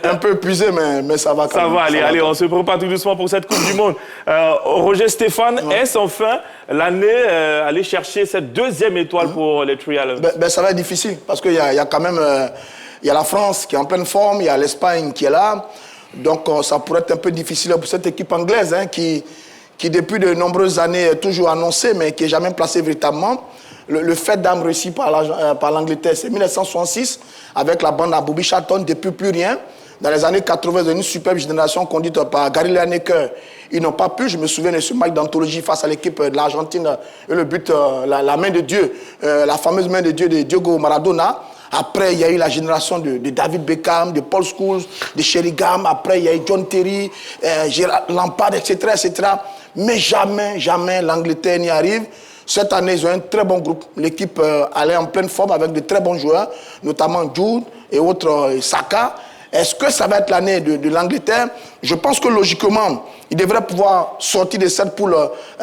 Speaker 11: Un peu épuisé, mais ça va quand même.
Speaker 1: Ça va, allez, on se prépare tout doucement pour cette Coupe du Monde. Roger Stéphane, est-ce enfin l'année aller chercher cette deuxième étoile pour les Trials?
Speaker 11: Ça va être difficile parce qu'il y a quand même il y a la France qui est en pleine forme, il y a l'Espagne qui est là. Donc ça pourrait être un peu difficile pour cette équipe anglaise qui depuis de nombreuses années est toujours annoncée mais qui n'est jamais placée véritablement. Le fait d'âme réussi par l'Angleterre, c'est 1966 avec la bande à Bobby Charlton, depuis plus rien. Dans les années 80, une superbe génération conduite par Gary Lineker. Ils n'ont pas pu, je me souviens de ce match d'anthologie face à l'équipe de l'Argentine, et le but, la main de Dieu, la fameuse main de Dieu de Diego Maradona. Après, il y a eu la génération de David Beckham, de Paul Scholes, de Sheringham. Après, il y a eu John Terry, Gerard Lampard, etc., etc. Mais jamais l'Angleterre n'y arrive. Cette année, ils ont un très bon groupe. L'équipe allait en pleine forme avec de très bons joueurs, notamment Jude et autres Saka. Est-ce que ça va être l'année de l'Angleterre? Je pense que logiquement, ils devraient pouvoir sortir de cette poule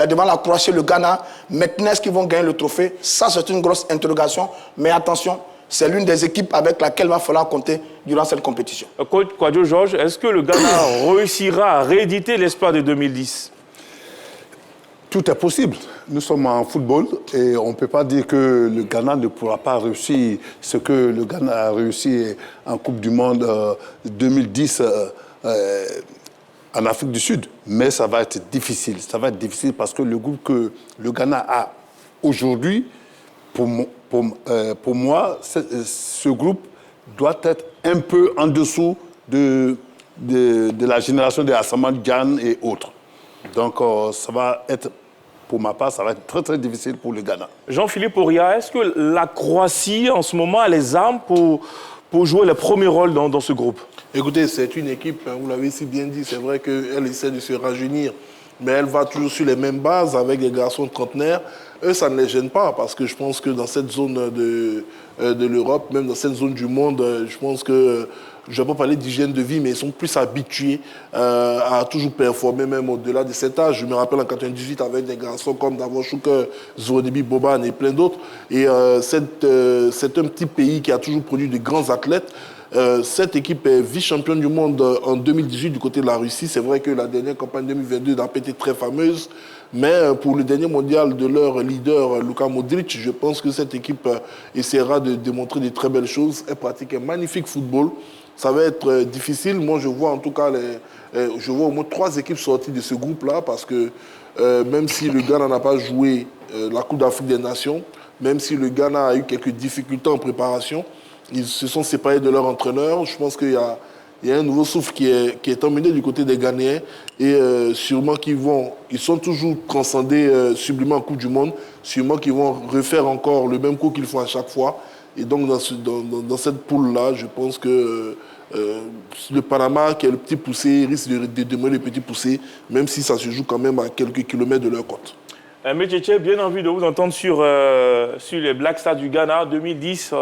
Speaker 11: devant la Croatie et le Ghana. Maintenant, est-ce qu'ils vont gagner le trophée? Ça, c'est une grosse interrogation. Mais attention, c'est l'une des équipes avec laquelle il va falloir compter durant cette compétition.
Speaker 1: Coach Kwadwo Georges, est-ce que le Ghana réussira à rééditer l'espoir de 2010?
Speaker 18: Tout est possible. Nous sommes en football et on ne peut pas dire que le Ghana ne pourra pas réussir ce que le Ghana a réussi en Coupe du Monde 2010 en Afrique du Sud. Mais ça va être difficile. Ça va être difficile parce que le groupe que le Ghana a aujourd'hui, pour moi, ce groupe doit être un peu en dessous de la génération de Asamoah Gyan et autres. Donc ça va être... Pour ma part, ça va être très, très difficile pour le Ghana.
Speaker 1: Jean-Philippe Auria, est-ce que la Croatie, en ce moment, a les armes pour jouer le premier rôle dans ce groupe?
Speaker 3: Écoutez, c'est une équipe, vous l'avez si bien dit, c'est vrai qu'elle essaie de se rajeunir, mais elle va toujours sur les mêmes bases avec des garçons trentenaires. Eux, ça ne les gêne pas, parce que je pense que dans cette zone de l'Europe, même dans cette zone du monde, je pense que... Je ne vais pas parler d'hygiène de vie, mais ils sont plus habitués à toujours performer, même au-delà de cet âge. Je me rappelle en 98 avec des garçons comme Davor Šuker, Zoronebi Boban et plein d'autres. Et c'est un petit pays qui a toujours produit de grands athlètes. Cette équipe est vice-championne du monde en 2018 du côté de la Russie. C'est vrai que la dernière campagne 2022 n'a pas été très fameuse. Mais pour le dernier mondial de leur leader, Luka Modric, je pense que cette équipe essaiera de démontrer de très belles choses. Elle pratique un magnifique football. Ça va être difficile. Moi, je vois en tout cas je vois au moins 3 équipes sorties de ce groupe-là parce que même si le Ghana n'a pas joué la Coupe d'Afrique des Nations, même si le Ghana a eu quelques difficultés en préparation, ils se sont séparés de leur entraîneur. Je pense qu'il y a un nouveau souffle qui est emmené du côté des Ghanéens et sûrement ils sont toujours transcendés sublimement en Coupe du Monde, sûrement qu'ils vont refaire encore le même coup qu'ils font à chaque fois. Et donc, dans cette poule-là, je pense que le Panama, qui est le petit poussé, risque de demeurer le petit poussé, même si ça se joue quand même à quelques kilomètres de leur côte.
Speaker 1: Métier, bien envie de vous entendre sur les Black Stars du Ghana 2010,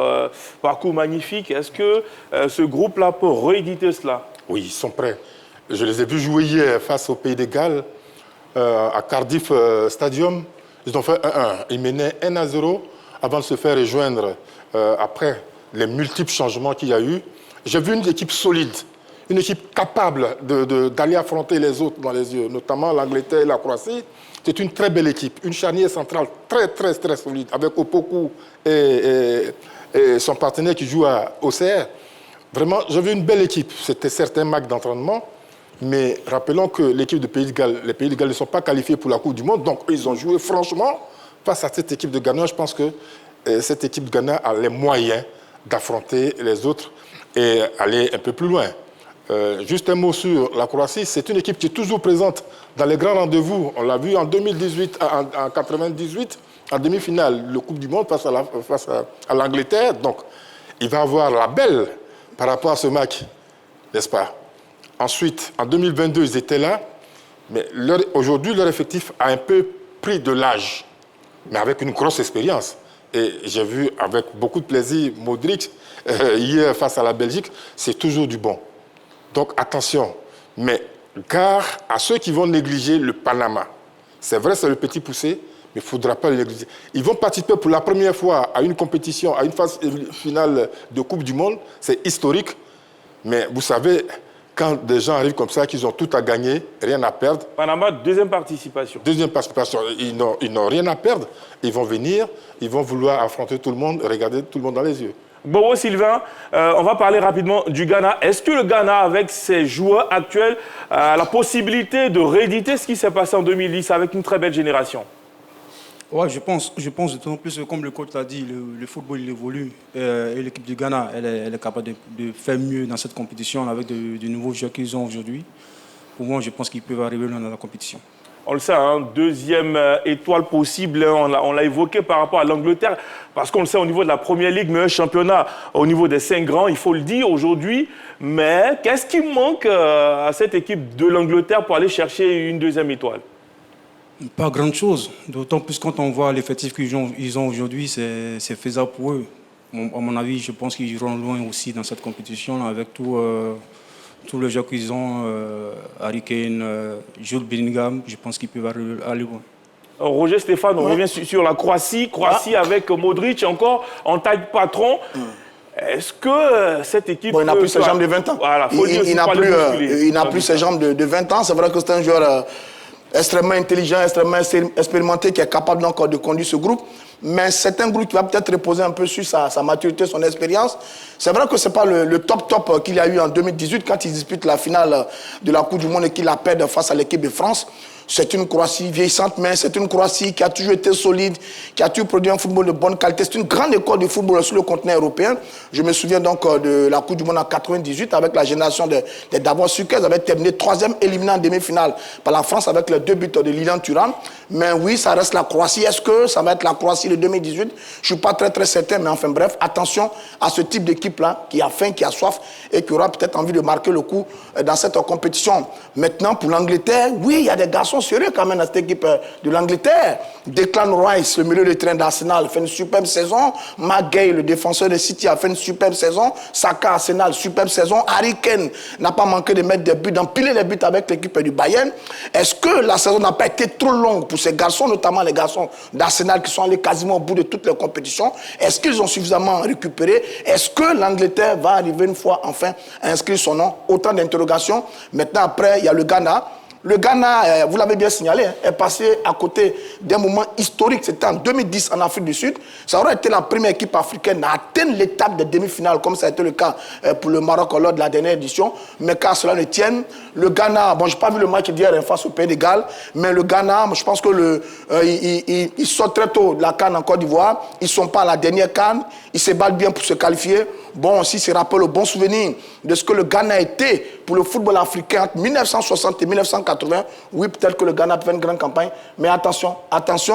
Speaker 1: parcours magnifique. Est-ce que ce groupe-là peut rééditer cela?
Speaker 4: Oui, ils sont prêts. Je les ai vus jouer hier face au Pays de Galles, à Cardiff Stadium. Ils ont fait 1-1. Ils menaient 1-0 avant de se faire rejoindre après les multiples changements qu'il y a eu. J'ai vu une équipe solide, une équipe capable d'aller affronter les autres dans les yeux, notamment l'Angleterre et la Croatie. C'est une très belle équipe, une charnière centrale très, très, très solide, avec Opoku et son partenaire qui joue à OCR. Vraiment, j'ai vu une belle équipe. C'était certains matchs d'entraînement, mais rappelons que l'équipe de Pays de Galles, les Pays de Galles ne sont pas qualifiés pour la Coupe du Monde, donc ils ont joué franchement face à cette équipe de Ghana. Je pense que cette équipe de Ghana a les moyens d'affronter les autres et aller un peu plus loin. Juste un mot sur la Croatie, c'est une équipe qui est toujours présente dans les grands rendez-vous. On l'a vu en 2018, en 98, en demi-finale, le Coupe du Monde face à l'Angleterre. Donc, il va avoir la belle par rapport à ce match, n'est-ce pas? Ensuite, en 2022, ils étaient là, mais aujourd'hui, leur effectif a un peu pris de l'âge, mais avec une grosse expérience. Et j'ai vu avec beaucoup de plaisir Modric hier face à la Belgique, c'est toujours du bon. Donc attention, mais gare à ceux qui vont négliger le Panama. C'est vrai, c'est le petit poussé, il ne faudra pas les négliger. Ils vont participer pour la première fois à une compétition, à une phase finale de Coupe du Monde. C'est historique. Mais vous savez, quand des gens arrivent comme ça, qu'ils ont tout à gagner, rien à perdre.
Speaker 1: Panama, deuxième participation.
Speaker 4: Deuxième participation. Ils n'ont rien à perdre. Ils vont venir, ils vont vouloir affronter tout le monde, regarder tout le monde dans les yeux.
Speaker 1: Bon, Sylvain, on va parler rapidement du Ghana. Est-ce que le Ghana, avec ses joueurs actuels, a la possibilité de rééditer ce qui s'est passé en 2010 avec une très belle génération?
Speaker 19: Oui, je pense d'autant plus que, comme le coach l'a dit, le football il évolue et l'équipe du Ghana elle est capable de faire mieux dans cette compétition avec de nouveaux joueurs qu'ils ont aujourd'hui. Pour moi, je pense qu'ils peuvent arriver loin dans la compétition.
Speaker 1: On le sait, hein, deuxième étoile possible, on l'a évoqué par rapport à l'Angleterre, parce qu'on le sait au niveau de la Première Ligue, meilleur championnat au niveau des 5 grands, il faut le dire aujourd'hui. Mais qu'est-ce qui manque à cette équipe de l'Angleterre pour aller chercher une deuxième étoile?
Speaker 19: Pas grand-chose, d'autant plus quand on voit l'effectif qu'ils ont aujourd'hui, c'est faisable pour eux. À mon avis, je pense qu'ils iront loin aussi dans cette compétition avec tous les joueurs qu'ils ont, Harry Kane, Jude Bellingham, je pense qu'ils peuvent aller loin.
Speaker 1: Roger Stéphane, on revient sur la Croatie. Croatie avec Modric encore en taille patron. Est-ce que cette équipe...
Speaker 11: Bon, il n'a plus ses jambes de 20 ans.
Speaker 1: Voilà,
Speaker 11: il n'a plus ses jambes de 20 ans. C'est vrai que c'est un joueur extrêmement intelligent, extrêmement expérimenté, qui est capable encore de conduire ce groupe. Mais c'est un groupe qui va peut-être reposer un peu sur sa maturité, son expérience. C'est vrai que ce n'est pas le top qu'il y a eu en 2018 quand il dispute la finale de la Coupe du Monde et qu'il la perd face à l'équipe de France. C'est une Croatie vieillissante, mais c'est une Croatie qui a toujours été solide, qui a toujours produit un football de bonne qualité. C'est une grande école de football sur le continent européen. Je me souviens donc de la Coupe du Monde en 98 avec la génération de Davor Suker. Ils avaient terminé 3e éliminé en demi-finale par la France avec les 2 buts de Lilian Thuram. Mais oui, ça reste la Croatie. Est-ce que ça va être la Croatie de 2018? Je ne suis pas très certain, mais enfin bref, attention à ce type d'équipe-là qui a faim, qui a soif et qui aura peut-être envie de marquer le coup dans cette compétition. Maintenant, pour l'Angleterre, oui, il y a des garçons sérieux quand même dans cette équipe de l'Angleterre. Declan Rice, le milieu de terrain d'Arsenal, fait une superbe saison. McGay, le défenseur de City, a fait une superbe saison. Saka, Arsenal, superbe saison. Harry Kane n'a pas manqué de mettre des buts, d'empiler les buts avec l'équipe du Bayern. Est-ce que la saison n'a pas été trop longue pour ces garçons, notamment les garçons d'Arsenal qui sont allés quasiment au bout de toutes les compétitions? Est-ce qu'ils ont suffisamment récupéré? Est-ce que l'Angleterre va arriver une fois enfin à inscrire son nom? Autant d'interrogations. Maintenant, après, il y a le Ghana. Le Ghana, vous l'avez bien signalé, est passé à côté d'un moment historique. C'était en 2010 en Afrique du Sud. Ça aurait été la première équipe africaine à atteindre l'étape des demi-finales, comme ça a été le cas pour le Maroc lors de la dernière édition. Mais car cela ne tienne, le Ghana, bon, je n'ai pas vu le match d'hier face au Pays de Galles, mais le Ghana, je pense que ils sortent très tôt de la CAN en Côte d'Ivoire. Ils ne sont pas à la dernière CAN. Ils se battent bien pour se qualifier. Bon, aussi, se rappelle le bon souvenir de ce que le Ghana a été pour le football africain entre 1960 et 1980. Oui, peut-être que le Ghana a fait une grande campagne, mais attention,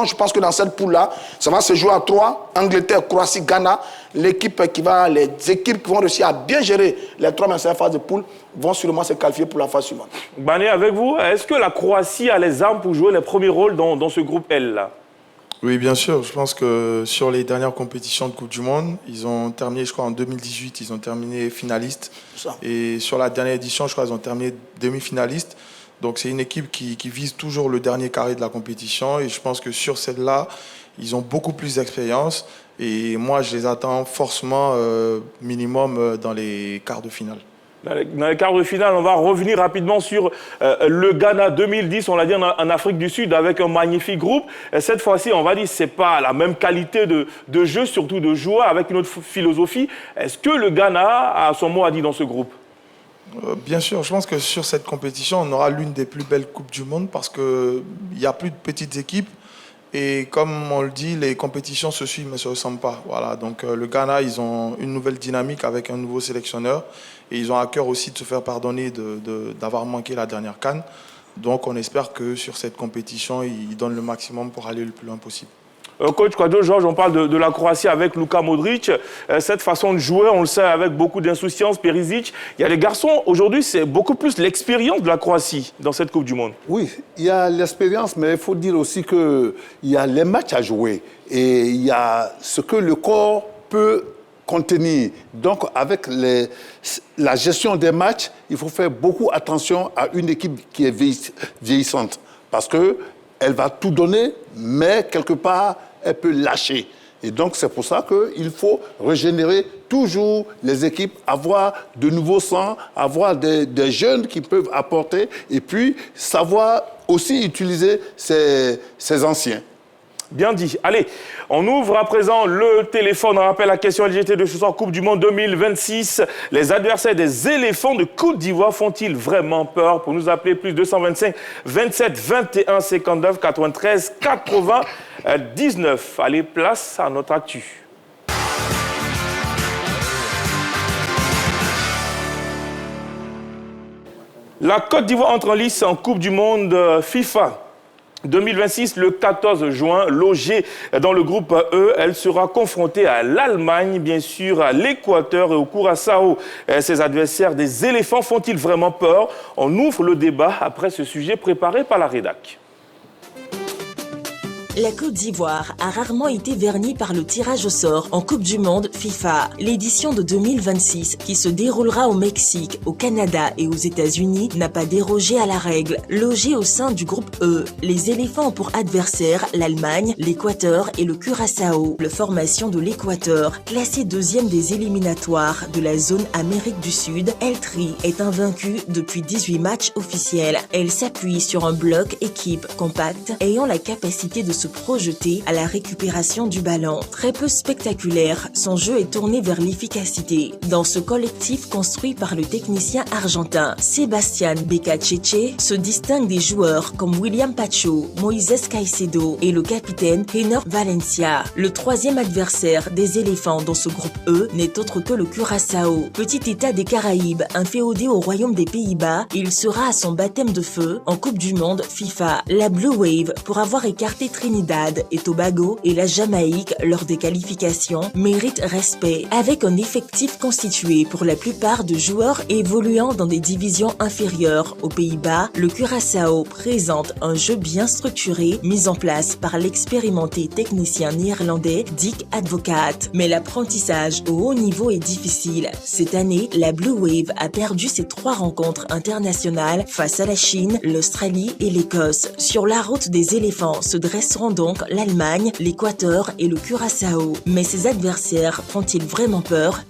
Speaker 11: je pense que dans cette poule-là, ça va se jouer à 3, Angleterre, Croatie, Ghana. Les équipes qui vont réussir à bien gérer les 3 premières phases de poule vont sûrement se qualifier pour la phase suivante.
Speaker 1: Bané, avec vous, est-ce que la Croatie a les armes pour jouer les premiers rôles dans ce groupe L-là?
Speaker 13: Oui, bien sûr. Je pense que sur les dernières compétitions de Coupe du Monde, ils ont terminé, je crois, en 2018, ils ont terminé finalistes. Et sur la dernière édition, je crois, ils ont terminé demi-finalistes. Donc, c'est une équipe qui vise toujours le dernier carré de la compétition. Et je pense que sur celle-là, ils ont beaucoup plus d'expérience. Et moi, je les attends forcément minimum dans les quarts de finale.
Speaker 1: Dans les quarts de finale, on va revenir rapidement sur le Ghana 2010, on l'a dit en Afrique du Sud, avec un magnifique groupe. Et cette fois-ci, on va dire que ce n'est pas la même qualité de jeu, surtout de joueurs, avec une autre philosophie. Est-ce que le Ghana a son mot à dire dans ce groupe?
Speaker 13: Bien sûr, je pense que sur cette compétition, on aura l'une des plus belles Coupes du Monde parce qu'il n'y a plus de petites équipes. Et comme on le dit, les compétitions se suivent mais ne se ressemblent pas. Voilà, donc le Ghana, ils ont une nouvelle dynamique avec un nouveau sélectionneur. Et ils ont à cœur aussi de se faire pardonner d'avoir manqué la dernière CAN. Donc on espère que sur cette compétition, ils donnent le maximum pour aller le plus loin possible.
Speaker 1: Coach Kwadwo, Georges, on parle de la Croatie avec Luka Modric. Cette façon de jouer, on le sait, avec beaucoup d'insouciance, Perisic. Il y a les garçons, aujourd'hui, c'est beaucoup plus l'expérience de la Croatie dans cette Coupe du Monde.
Speaker 18: Oui, il y a l'expérience, mais il faut dire aussi qu'il y a les matchs à jouer. Et il y a ce que le corps peut contenir. Donc, avec la gestion des matchs, il faut faire beaucoup attention à une équipe qui est vieillissante. Parce que elle va tout donner, mais quelque part, elle peut lâcher. Et donc, c'est pour ça qu'il faut régénérer toujours les équipes, avoir de nouveaux sangs, avoir des jeunes qui peuvent apporter, et puis savoir aussi utiliser ces anciens.
Speaker 1: Bien dit. Allez, on ouvre à présent le téléphone. On rappelle la question LGT de ce soir, Coupe du Monde 2026. Les adversaires des éléphants de Côte d'Ivoire font-ils vraiment peur? Pour nous appeler, plus 225 27 21 59 93 99. Allez, place à notre actu. La Côte d'Ivoire entre en lice en Coupe du Monde FIFA 2026, le 14 juin, logée dans le groupe E, elle sera confrontée à l'Allemagne, bien sûr, à l'Équateur et au Curaçao. Ses adversaires des éléphants font-ils vraiment peur? On ouvre le débat après ce sujet préparé par la rédac.
Speaker 2: La Côte d'Ivoire a rarement été vernie par le tirage au sort en Coupe du Monde FIFA. L'édition de 2026, qui se déroulera au Mexique, au Canada et aux États-Unis, n'a pas dérogé à la règle. Logés au sein du groupe E, les éléphants ont pour adversaires l'Allemagne, l'Équateur et le Curaçao. La formation de l'Équateur, classée deuxième des éliminatoires de la zone Amérique du Sud, Eltri est invaincue depuis 18 matchs officiels. Elle s'appuie sur un bloc équipe compact ayant la capacité de se projeter à la récupération du ballon. Très peu spectaculaire, son jeu est tourné vers l'efficacité. Dans ce collectif construit par le technicien argentin Sebastián Beccacheche, se distinguent des joueurs comme William Pacho, Moises Caicedo et le capitaine Henor Valencia. Le troisième adversaire des éléphants dans ce groupe E n'est autre que le Curaçao. Petit état des Caraïbes, inféodé au royaume des Pays-Bas, il sera à son baptême de feu en Coupe du Monde FIFA. La Blue Wave, pour avoir écarté Trinidad et Tobago et la Jamaïque lors des qualifications, mérite respect. Avec un effectif constitué pour la plupart de joueurs évoluant dans des divisions inférieures aux Pays-Bas, le Curaçao présente un jeu bien structuré mis en place par l'expérimenté technicien néerlandais Dick Advocaat. Mais l'apprentissage au haut niveau est difficile. Cette année, la Blue Wave a perdu ses 3 rencontres internationales face à la Chine, l'Australie et l'Écosse. Sur la route des éléphants se dresseront donc l'Allemagne, l'Équateur et le Curaçao. Mais ces adversaires font-ils vraiment peur?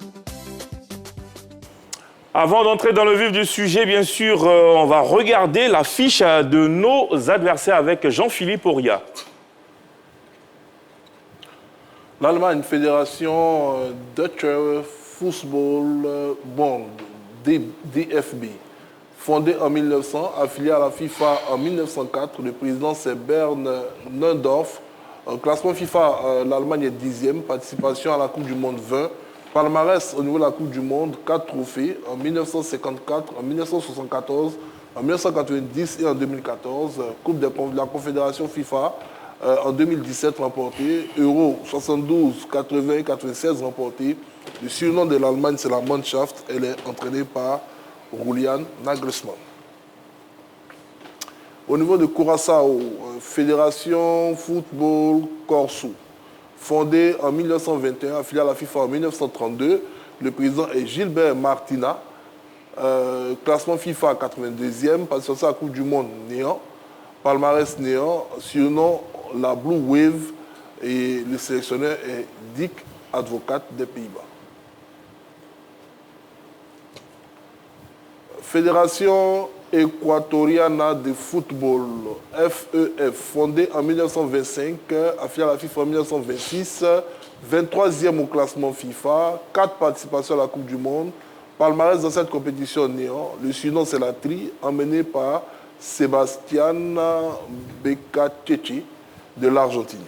Speaker 1: Avant d'entrer dans le vif du sujet, bien sûr, on va regarder la fiche de nos adversaires avec Jean-Philippe Auria.
Speaker 3: L'Allemagne, Fédération Deutscher Fußball-Bund, DFB. Fondée en 1900, affiliée à la FIFA en 1904, le président c'est Bernd Neundorf. Au classement FIFA, l'Allemagne est 10e, participation à la Coupe du Monde 20. Palmarès au niveau de la Coupe du Monde, 4 trophées en 1954, en 1974, en 1990 et en 2014. Coupe de la Confédération FIFA en 2017 remportée. Euro 72, 80 et 96 remportée. Le surnom de l'Allemagne c'est la Mannschaft. Elle est entraînée par Julian Nagelsmann. Au niveau de Curaçao, Fédération Football Corso, fondée en 1921, affiliée à la FIFA en 1932, le président est Gilbert Martina, classement FIFA 82e, participation à la Coupe du Monde néant, palmarès néant, surnom la Blue Wave et le sélectionneur est Dick Advocaat des Pays-Bas. Fédération Equatoriana de Football, FEF, fondée en 1925, affiliée à la FIFA en 1926, 23e au classement FIFA, 4 participations à la Coupe du Monde, palmarès dans cette compétition néant. Le surnom c'est la Tri, emmené par Sebastián Beccacheche de l'Argentine.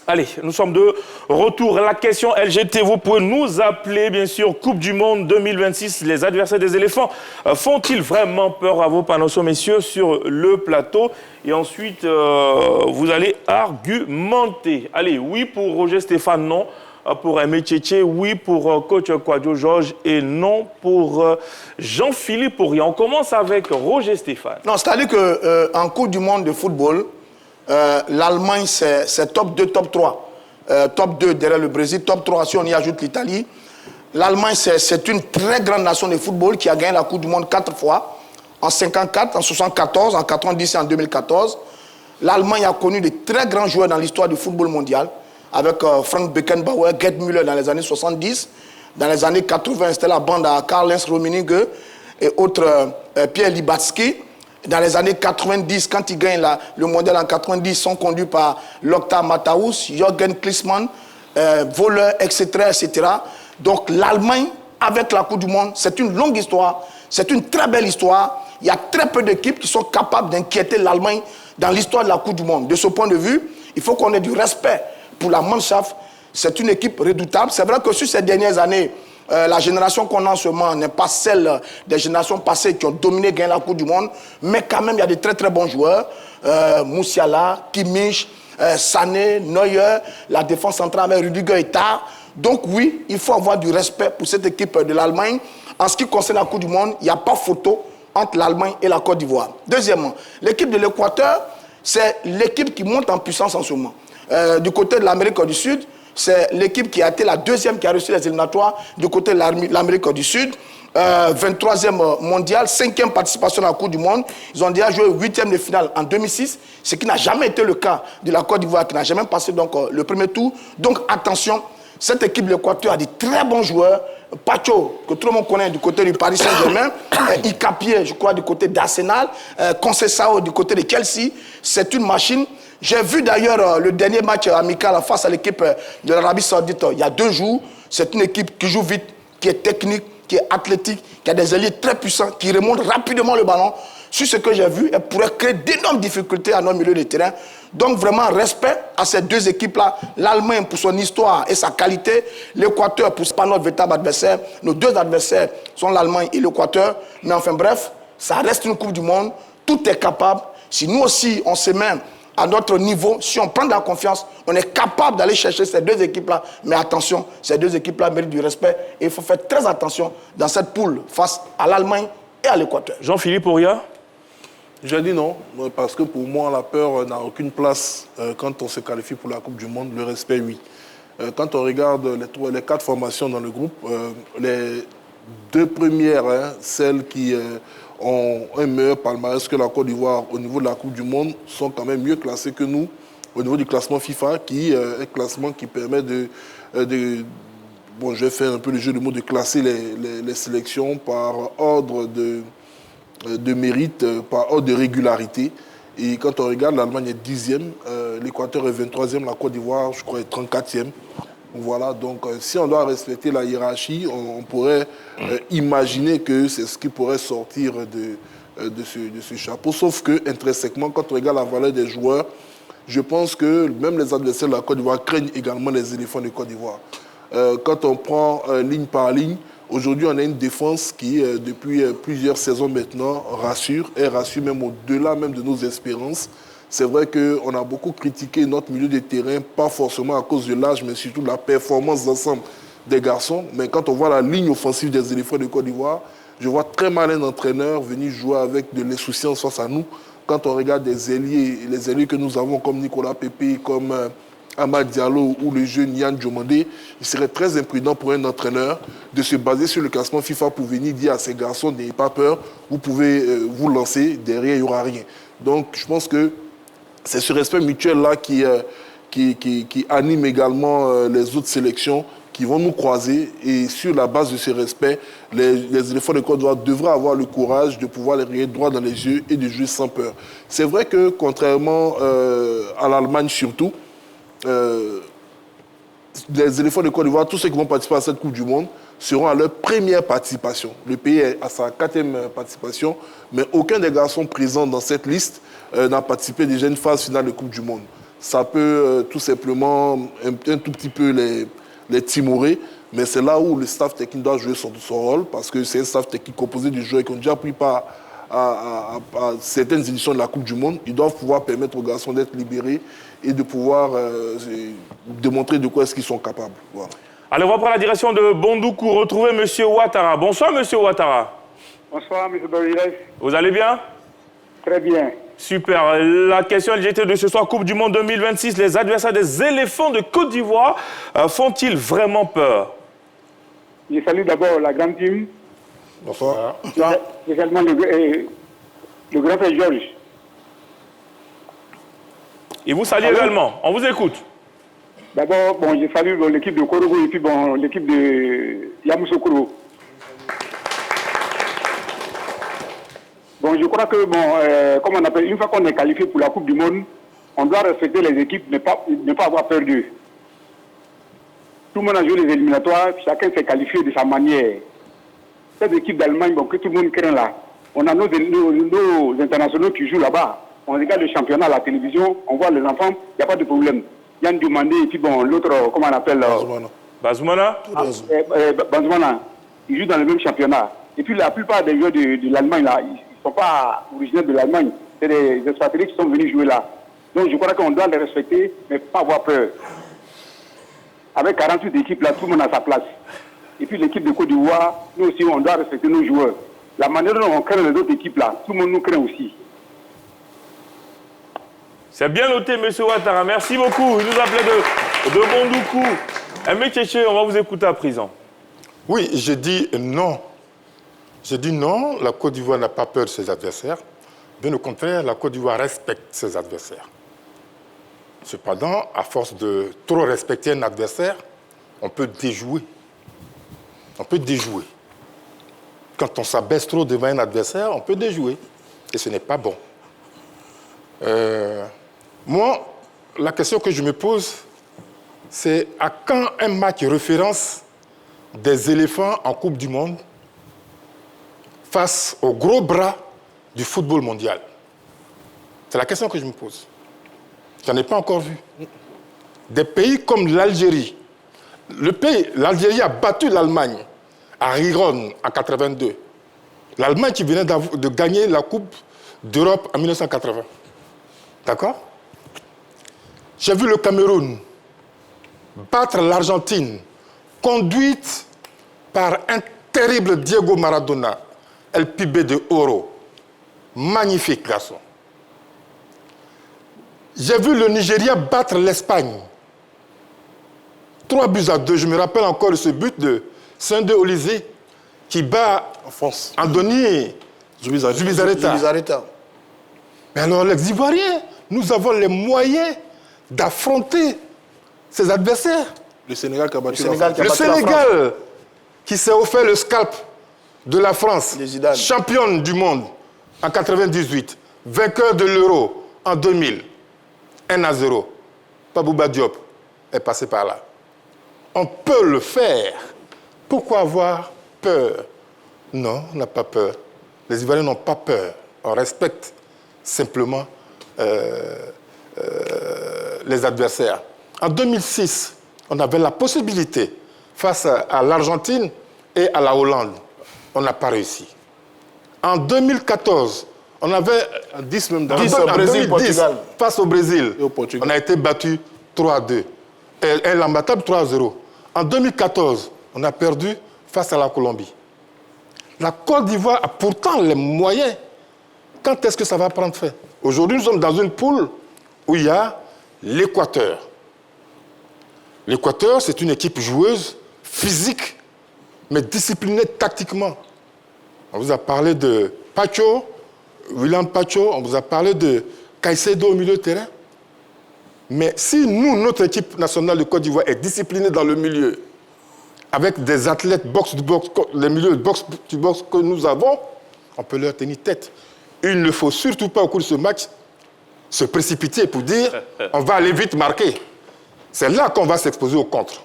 Speaker 1: Allez, nous sommes de retour. La question LGT, vous pouvez nous appeler, bien sûr, Coupe du Monde 2026. Les adversaires des éléphants font-ils vraiment peur à vos panneaux, messieurs, sur le plateau? Et ensuite, vous allez argumenter. Allez, oui pour Roger Stéphane, non pour Aimé Tchétché, oui pour coach Kouadio Georges et non pour Jean-Philippe Auria. On commence avec Roger Stéphane.
Speaker 11: Non, c'est-à-dire qu'en Coupe du Monde de football, l'Allemagne, c'est top 2, top 3. Top 2 derrière le Brésil, top 3 si on y ajoute l'Italie. L'Allemagne, c'est une très grande nation de football qui a gagné la Coupe du Monde 4 fois. en 54, en 74, en 90 et en 2014. L'Allemagne a connu de très grands joueurs dans l'histoire du football mondial, avec Frank Beckenbauer, Gerd Müller dans les années 70. Dans les années 80, c'était la bande à Karl-Heinz Rummenigge et autres, Pierre Libatsky. Dans les années 90, quand ils gagnent le mondial en 90, ils sont conduits par Lothar Matthäus, Jürgen Klinsmann, Voller, etc., etc. Donc l'Allemagne, avec la Coupe du Monde, c'est une longue histoire, c'est une très belle histoire. Il y a très peu d'équipes qui sont capables d'inquiéter l'Allemagne dans l'histoire de la Coupe du Monde. De ce point de vue, il faut qu'on ait du respect pour la Mannschaft. C'est une équipe redoutable. C'est vrai que sur ces dernières années, la génération qu'on a en ce moment n'est pas celle des générations passées qui ont dominé, gagné la Coupe du Monde. Mais quand même, il y a de très très bons joueurs. Moussiala, Kimmich, Sané, Neuer, la défense centrale avec Rüdiger et Tah. Donc oui, il faut avoir du respect pour cette équipe de l'Allemagne. En ce qui concerne la Coupe du Monde, il n'y a pas photo entre l'Allemagne et la Côte d'Ivoire. Deuxièmement, l'équipe de l'Équateur, c'est l'équipe qui monte en puissance en ce moment. Du côté de l'Amérique du Sud, c'est l'équipe qui a été la deuxième qui a reçu les éliminatoires du côté de l'Amérique du Sud. 23e mondial, 5e participation à la Coupe du Monde. Ils ont déjà joué 8e de finale en 2006, ce qui n'a jamais été le cas de la Côte d'Ivoire, qui n'a jamais passé donc, le premier tour. Donc attention, cette équipe de l'Équateur a de très bons joueurs. Pacho, que tout le monde connaît du côté du Paris Saint-Germain, Ikapié, je crois, du côté d'Arsenal, Conceição du côté de Chelsea. C'est une machine. J'ai vu d'ailleurs le dernier match amical face à l'équipe de l'Arabie Saoudite il y a 2 jours. C'est une équipe qui joue vite, qui est technique, qui est athlétique, qui a des ailiers très puissants, qui remontent rapidement le ballon. Sur ce que j'ai vu, elle pourrait créer d'énormes difficultés à notre milieu de terrain. Donc vraiment, respect à ces 2 équipes-là. L'Allemagne pour son histoire et sa qualité. L'Équateur pour pas notre véritable adversaire. Nos 2 adversaires sont l'Allemagne et l'Équateur. Mais enfin bref, ça reste une Coupe du Monde. Tout est capable. Si nous aussi, on se met à notre niveau, si on prend de la confiance, on est capable d'aller chercher ces 2 équipes-là. Mais attention, ces 2 équipes-là méritent du respect. Et il faut faire très attention dans cette poule face à l'Allemagne et à l'Équateur.
Speaker 1: Jean-Philippe Auria?
Speaker 3: J'ai dit non, parce que pour moi, la peur n'a aucune place quand on se qualifie pour la Coupe du Monde. Le respect, oui. Quand on regarde les 4 formations dans le groupe, les 2 premières, celles qui ont un meilleur palmarès que la Côte d'Ivoire au niveau de la Coupe du Monde, sont quand même mieux classées que nous au niveau du classement FIFA, qui est un classement qui permet bon, je vais faire un peu le jeu de mots, de classer les sélections par ordre de mérite, par ordre de régularité. Et quand on regarde, l'Allemagne est 10e, l'Équateur est 23e, la Côte d'Ivoire, je crois, est 34e. Voilà, donc si on doit respecter la hiérarchie, on pourrait imaginer que c'est ce qui pourrait sortir de ce chapeau. Sauf que, intrinsèquement, quand on regarde la valeur des joueurs, je pense que même les adversaires de la Côte d'Ivoire craignent également les éléphants de Côte d'Ivoire. Quand on prend ligne par ligne, aujourd'hui, on a une défense qui, depuis plusieurs saisons maintenant, rassure même au-delà même de nos espérances. C'est vrai qu'on a beaucoup critiqué notre milieu de terrain, pas forcément à cause de l'âge, mais surtout de la performance d'ensemble des garçons. Mais quand on voit la ligne offensive des éléphants de Côte d'Ivoire, je vois très mal un entraîneur venir jouer avec de l'insouciance face à nous. Quand on regarde les ailiers que nous avons comme Nicolas Pepe, comme Amad Diallo ou le jeune Yann Diomandé, il serait très imprudent pour un entraîneur de se baser sur le classement FIFA pour venir dire à ces garçons, n'ayez pas peur, vous pouvez vous lancer, derrière il n'y aura rien. Donc je pense que c'est ce respect mutuel-là qui anime également les autres sélections qui vont nous croiser. Et sur la base de ce respect, les éléphants de Côte d'Ivoire devraient avoir le courage de pouvoir les regarder droit dans les yeux et de jouer sans peur. C'est vrai que, contrairement à l'Allemagne surtout, les éléphants de Côte d'Ivoire, tous ceux qui vont participer à cette Coupe du Monde, seront à leur première participation. Le pays est à sa 4e participation, mais aucun des garçons présents dans cette liste n'a participé déjà à une phase finale de Coupe du Monde. Ça peut tout simplement un tout petit peu les timorer, mais c'est là où le staff technique doit jouer son rôle, parce que c'est un staff technique composé de joueurs qui ont déjà pris part à certaines éditions de la Coupe du Monde. Ils doivent pouvoir permettre aux garçons d'être libérés et de pouvoir démontrer de quoi est-ce qu'ils sont capables. Voilà.
Speaker 1: Allez, on va prendre la direction de Bondoukou, retrouver M. Ouattara. Bonsoir, M. Ouattara.
Speaker 20: Bonsoir, M. Barilès.
Speaker 1: Vous allez bien?
Speaker 20: Très bien.
Speaker 1: Super. La question LGT de ce soir, Coupe du Monde 2026, les adversaires des éléphants de Côte d'Ivoire font-ils vraiment peur?
Speaker 20: Je salue d'abord la grande team.
Speaker 3: Bonsoir.
Speaker 20: Également le grand frère Georges.
Speaker 1: Et vous saluez également. On vous écoute.
Speaker 20: D'abord, bon, je salue l'équipe de Korogo et puis bon, l'équipe de Yamoussoukro. Bon, je crois que, bon, comme on appelle, une fois qu'on est qualifié pour la Coupe du Monde, on doit respecter les équipes, ne pas avoir peur d'eux. Tout le monde a joué les éliminatoires, chacun s'est qualifié de sa manière. Cette équipe d'Allemagne, bon, que tout le monde craint là, on a nos internationaux qui jouent là-bas. On regarde le championnat à la télévision, on voit les enfants, il n'y a pas de problème. Yann Dumandé et puis bon, l'autre, comment on appelle
Speaker 1: Bazmouna.
Speaker 20: Bazmouna. Ils jouent dans le même championnat. Et puis la plupart des joueurs de l'Allemagne, là, ils ne sont pas originaires de l'Allemagne. C'est des expatriés qui sont venus jouer là. Donc je crois qu'on doit les respecter, mais pas avoir peur. Avec 48 équipes, là, tout le monde a sa place. Et puis l'équipe de Côte d'Ivoire, nous aussi, on doit respecter nos joueurs. La manière dont on craint les autres équipes, là, tout le monde nous craint aussi.
Speaker 1: C'est bien noté, M. Ouattara. Merci beaucoup. Il nous appelait de Bondoukou. M. Tchéché, on va vous écouter à présent.
Speaker 4: Oui, je dis non. Je dis non, la Côte d'Ivoire n'a pas peur de ses adversaires. Bien au contraire, la Côte d'Ivoire respecte ses adversaires. Cependant, à force de trop respecter un adversaire, on peut déjouer. On peut déjouer. Quand on s'abaisse trop devant un adversaire, on peut déjouer. Et ce n'est pas bon. Moi, la question que je me pose, c'est à quand un match référence des éléphants en Coupe du Monde face aux gros bras du football mondial? C'est la question que je me pose. Je n'en ai pas encore vu. Des pays comme l'Algérie. L'Algérie a battu l'Allemagne à Riron en 82. L'Allemagne qui venait de gagner la Coupe d'Europe en 1980. D'accord? J'ai vu le Cameroun battre l'Argentine, conduite par un terrible Diego Maradona, El Pibe de Oro. Magnifique garçon. J'ai vu le Nigeria battre l'Espagne. 3-2. Je me rappelle encore de ce but de Sende Olysée qui bat Andoni Zubizarreta. Mais alors, les Ivoiriens, nous avons les moyens d'affronter ses adversaires.
Speaker 3: Le Sénégal qui a battu
Speaker 4: Le Sénégal qui s'est offert le scalp de la France, championne du monde en 98, vainqueur de l'Euro en 2000, 1-0. Pabouba Diop est passé par là. On peut le faire. Pourquoi avoir peur? Non, on n'a pas peur. Les Ivoiriens n'ont pas peur. On respecte simplement les adversaires. En 2006, on avait la possibilité, face à l'Argentine et à la Hollande, on n'a pas réussi. En 2014, on avait
Speaker 3: 10 même dans
Speaker 4: en 2010, face au Brésil, on a été battu 3-2. Et l'imbattable 3-0. En 2014, on a perdu face à la Colombie. La Côte d'Ivoire a pourtant les moyens. Quand est-ce que ça va prendre fin? Aujourd'hui, nous sommes dans une poule où il y a l'Équateur. L'Équateur, c'est une équipe joueuse, physique, mais disciplinée tactiquement. On vous a parlé de Pacho, William Pacho, on vous a parlé de Caicedo au milieu de terrain. Mais si nous, notre équipe nationale de Côte d'Ivoire est disciplinée dans le milieu, avec des athlètes boxe-to-boxe, les milieux boxe-to-boxe que nous avons, on peut leur tenir tête. Il ne faut surtout pas, au cours de ce match, se précipiter pour dire on va aller vite marquer. C'est là qu'on va s'exposer au contre.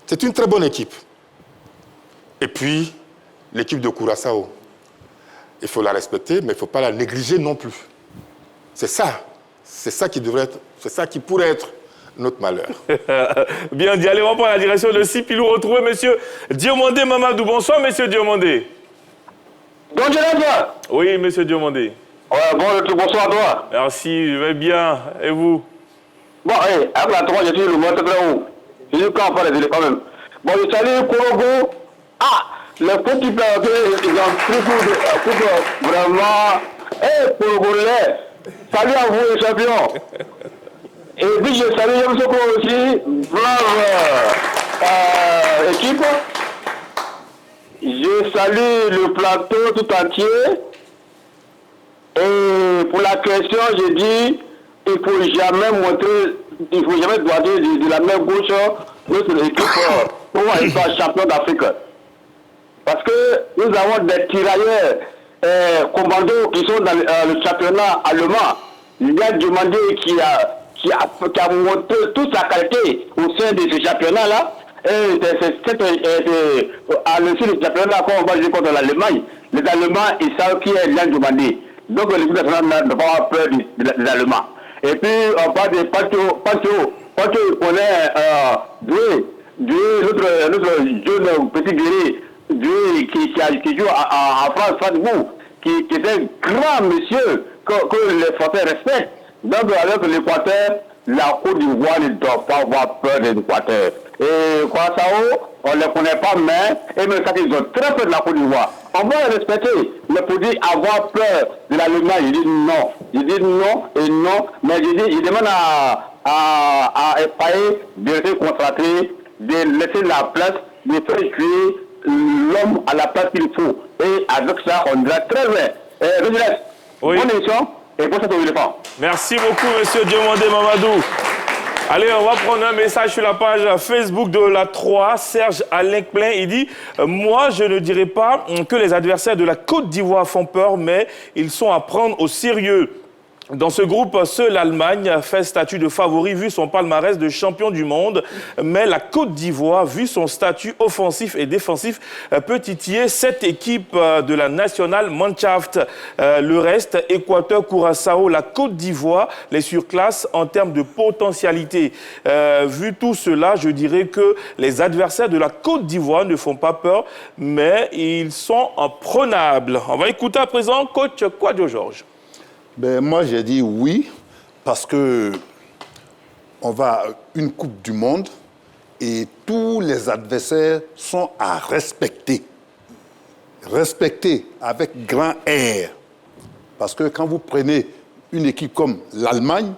Speaker 4: C'est une très bonne équipe. Et puis, l'équipe de Curaçao, il faut la respecter, mais il ne faut pas la négliger non plus. C'est ça. C'est ça qui devrait être, c'est ça qui pourrait être notre malheur.
Speaker 1: Bien dit. Allez, on prend la direction de Sipilou. Retrouver monsieur Diomandé Mamadou. Bonsoir, monsieur Diomandé.
Speaker 20: Bonjour,
Speaker 1: oui, monsieur Diomandé.
Speaker 20: Ouais, bonsoir à toi.
Speaker 1: Merci, je vais bien. Et vous?
Speaker 20: Bon, avec la 3, je suis le moins très haut. Je suis quand même quand même. Bon, je salue Korogo. Ah, les petits players, ils ont pris vraiment. Korogolais. Salut à vous, les champions. Et puis, je salue Yamsoko aussi. Bravo, équipe. Je salue le plateau tout entier. Et pour la question, j'ai dit, il ne faut jamais droiter de la main gauche notre équipe pour être champion d'Afrique. Parce que nous avons des tirailleurs commandos qui sont dans le championnat allemand. Il y a demandé qui a montré toute sa qualité au sein de ce championnat-là. Et à l'issue du championnat, quand on va jouer contre l'Allemagne, les Allemands, ils savent qui est bien demandé. Donc l'équipe nationale n'a pas avoir peur des Allemands. Et puis on parle de Pancho, il connaît l'autre jeune petit guerrier qui joue en France, qui est un grand monsieur que les Français respectent. Donc avec l'Équateur, la Côte d'Ivoire ne doit pas avoir peur de l'Équateur. Et Curaçao, on ne les connaît pas, mais même ça, ils ont très peur de la Côte d'Ivoire. On va les respecter, mais pour dire avoir peur de l'Allemagne, il dit non. Il dit non et non, mais il demande à Espagne de rester concentré, de laisser la place, de faire jouer l'homme à la place qu'il faut. Et avec ça, on ira très bien. Bonne émission et bon au éléphant.
Speaker 1: Merci beaucoup, monsieur Diomandé Mamadou. Allez, on va prendre un message sur la page Facebook de la 3. Serge Alain Klein, il dit « Moi, je ne dirais pas que les adversaires de la Côte d'Ivoire font peur, mais ils sont à prendre au sérieux. » Dans ce groupe, seule l'Allemagne fait statut de favori vu son palmarès de champion du monde. Mais la Côte d'Ivoire, vu son statut offensif et défensif, peut titiller cette équipe de la National Mannschaft. Le reste, Équateur, Curaçao, la Côte d'Ivoire, les surclasses en termes de potentialité. Vu tout cela, je dirais que les adversaires de la Côte d'Ivoire ne font pas peur, mais ils sont imprenables. On va écouter à présent coach Kouadio Georges.
Speaker 18: Ben, moi, j'ai dit oui, parce que on va à une Coupe du Monde et tous les adversaires sont à respecter. Respecter avec grand R. Parce que quand vous prenez une équipe comme l'Allemagne,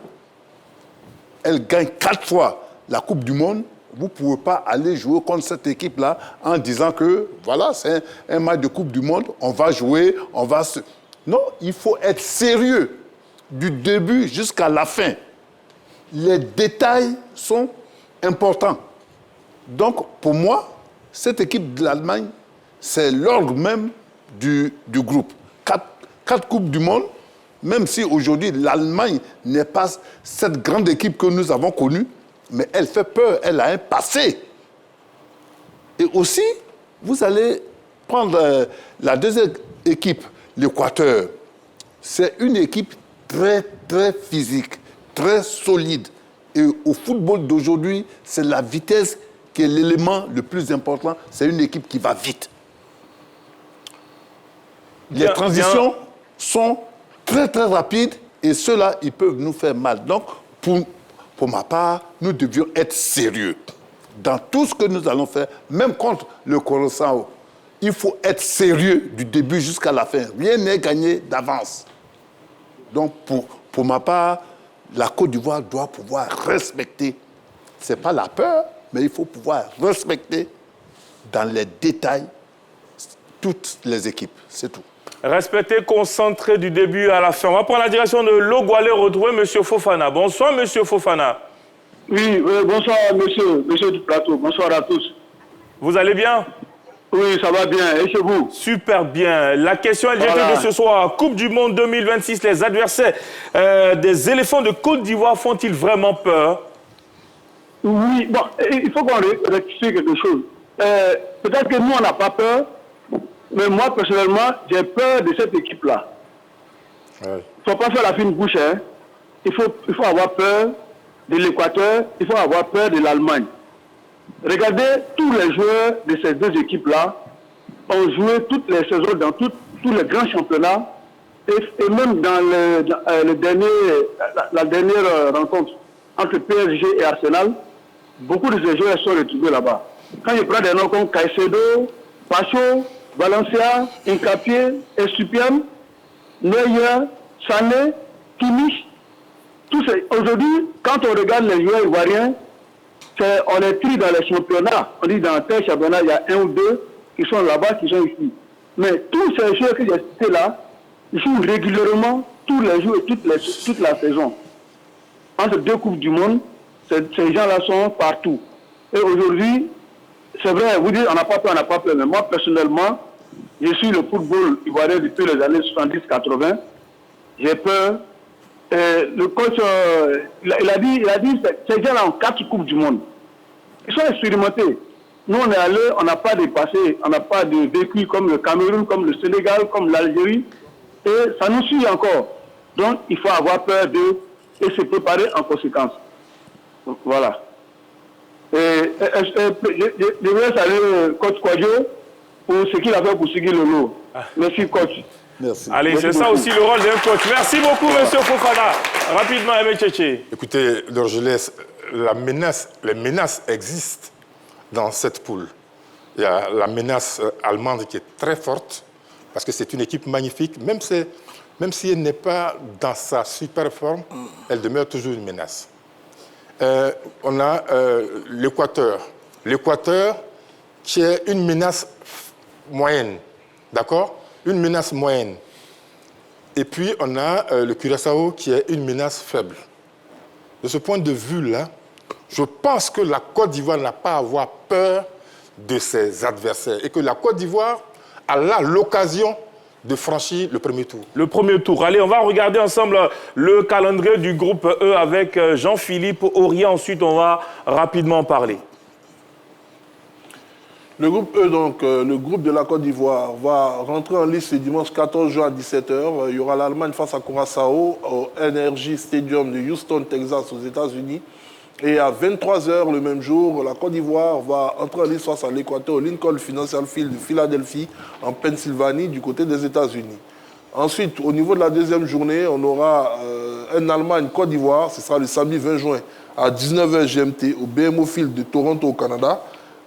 Speaker 18: elle gagne 4 fois la Coupe du Monde. Vous ne pouvez pas aller jouer contre cette équipe-là en disant que, voilà, c'est un match de Coupe du Monde, on va jouer, on va se... Non, il faut être sérieux du début jusqu'à la fin. Les détails sont importants. Donc, pour moi, cette équipe de l'Allemagne, c'est l'orgue même du groupe. 4 Coupes du Monde, même si aujourd'hui l'Allemagne n'est pas cette grande équipe que nous avons connue, mais elle fait peur, elle a un passé. Et aussi, vous allez prendre la deuxième équipe, l'Équateur. C'est une équipe très, très physique, très solide. Et au football d'aujourd'hui, c'est la vitesse qui est l'élément le plus important. C'est une équipe qui va vite. Les transitions sont très, très rapides et ceux-là, ils peuvent nous faire mal. Donc, pour ma part, nous devions être sérieux dans tout ce que nous allons faire, même contre le Curaçao. Il faut être sérieux du début jusqu'à la fin. Rien n'est gagné d'avance. Donc, pour ma part, la Côte d'Ivoire doit pouvoir respecter. Ce n'est pas la peur, mais il faut pouvoir respecter dans les détails toutes les équipes. C'est tout.
Speaker 1: Respecter, concentré du début à la fin. On va prendre la direction de Logoualé, retrouver M. Fofana. Bonsoir, M. Fofana.
Speaker 20: Oui, bonsoir, monsieur du plateau. Bonsoir à tous.
Speaker 1: Vous allez bien?
Speaker 20: Oui, ça va bien. Et chez vous?
Speaker 1: Super bien. La question LGT de ce soir. Coupe du Monde 2026, les adversaires des éléphants de Côte d'Ivoire font-ils vraiment peur?
Speaker 20: Oui, bon, il faut qu'on rectifie quelque chose. Peut-être que nous, on n'a pas peur, mais moi, personnellement, j'ai peur de cette équipe-là. Il ne faut pas faire la fine bouche. Hein. Il faut avoir peur de l'Équateur, il faut avoir peur de l'Allemagne. Regardez, tous les joueurs de ces deux équipes-là ont joué toutes les saisons dans tous les grands championnats et même dans la dernière rencontre entre PSG et Arsenal, beaucoup de ces joueurs sont retrouvés là-bas. Quand je prends des noms comme Caicedo, Pacho, Valencia, Incapié, Estupian, Neuer, Sané, Kimmich, aujourd'hui, quand on regarde les joueurs ivoiriens, on est pris dans les championnats. On dit dans tel championnat, il y a 1 ou 2 qui sont là-bas, qui sont ici. Mais tous ces joueurs que j'ai cités là, jouent régulièrement tous les jours et toute la saison. Entre deux Coupes du Monde, ces gens-là sont partout. Et aujourd'hui, c'est vrai, vous dites on n'a pas peur, mais moi personnellement, je suis le football ivoirien depuis les années 70-80. J'ai peur. Le coach, il a dit ces gens-là ont 4 Coupes du Monde. Ils sont expérimentés. Nous, on est allés, on n'a pas dépassé, on n'a pas de vécu comme le Cameroun, comme le Sénégal, comme l'Algérie. Et ça nous suit encore. Donc, il faut avoir peur d'eux et se préparer en conséquence. Voilà. Je voudrais saluer coach Kwadjo pour ce qu'il a fait pour Sigui Lolo. Merci, coach.
Speaker 18: Merci.
Speaker 1: Allez, c'est ça aussi le rôle d'un coach. Merci beaucoup, monsieur Fofana. Rapidement, Aimé Tchétché.
Speaker 4: Écoutez, Dorgelès, les menaces existent dans cette poule. Il y a la menace allemande qui est très forte, parce que c'est une équipe magnifique. Même si elle n'est pas dans sa super forme, elle demeure toujours une menace. On a l'Équateur. L'Équateur qui est une menace moyenne, d'accord? Une menace moyenne. Et puis, on a le Curaçao qui est une menace faible. De ce point de vue-là, je pense que la Côte d'Ivoire n'a pas à avoir peur de ses adversaires et que la Côte d'Ivoire a là l'occasion de franchir le premier tour.
Speaker 1: Le premier tour. Allez, on va regarder ensemble le calendrier du groupe E avec Jean-Philippe Aurier. Ensuite, on va rapidement parler.
Speaker 3: Le groupe E, donc, le groupe de la Côte d'Ivoire, va rentrer en lice le dimanche 14 juin à 17h. Il y aura l'Allemagne face à Curaçao au Energy Stadium de Houston, Texas, aux États-Unis. Et à 23h le même jour, la Côte d'Ivoire va entrer en lice face à l'Équateur au Lincoln Financial Field de Philadelphie, en Pennsylvanie, du côté des États-Unis. Ensuite, au niveau de la deuxième journée, on aura un Allemagne-Côte d'Ivoire. Ce sera le samedi 20 juin à 19h GMT au BMO Field de Toronto, au Canada.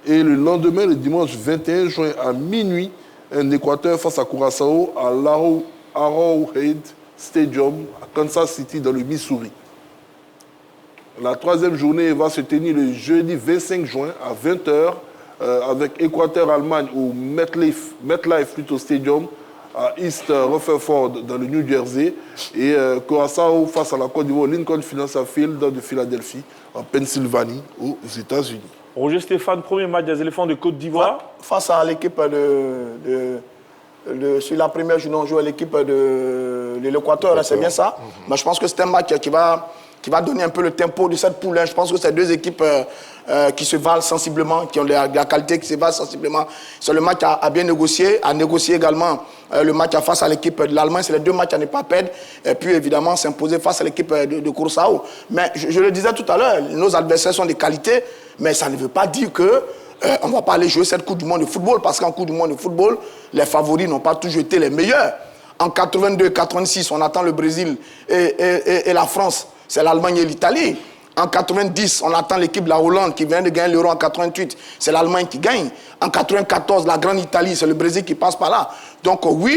Speaker 3: Et le lendemain, le dimanche 21 juin à minuit, un Équateur face à Curaçao à l'Arrowhead Stadium à Kansas City, dans le Missouri. La troisième journée va se tenir le jeudi 25 juin à 20h avec Équateur-Allemagne au MetLife Stadium à East Rutherford dans le New Jersey et Curaçao face à la Côte d'Ivoire Lincoln Financial Field de Philadelphie en Pennsylvanie aux États-Unis.
Speaker 1: Roger Stéphane, premier match des éléphants de Côte d'Ivoire.
Speaker 11: Face à l'équipe sur la première journée, on joue à l'équipe de l'Équateur, c'est bien ça. Mais je pense que c'est un match qui va donner un peu le tempo de cette poule. Je pense que c'est deux équipes qui se valent sensiblement, qui ont la qualité, qui se valent sensiblement. C'est le match à bien négocier, également le match face à l'équipe de l'Allemagne. C'est les deux matchs à ne pas perdre. Et puis évidemment s'imposer face à l'équipe de Curaçao. Mais je le disais tout à l'heure, nos adversaires sont de qualité, mais ça ne veut pas dire que on ne va pas aller jouer cette Coupe du Monde de football, parce qu'en Coupe du Monde de football, les favoris n'ont pas toujours été les meilleurs. En 82-86, on attend le Brésil et la France. C'est l'Allemagne et l'Italie. En 90, on attend l'équipe de la Hollande qui vient de gagner l'Euro en 88. C'est l'Allemagne qui gagne. En 94, la grande Italie, c'est le Brésil qui passe par là. Donc oui,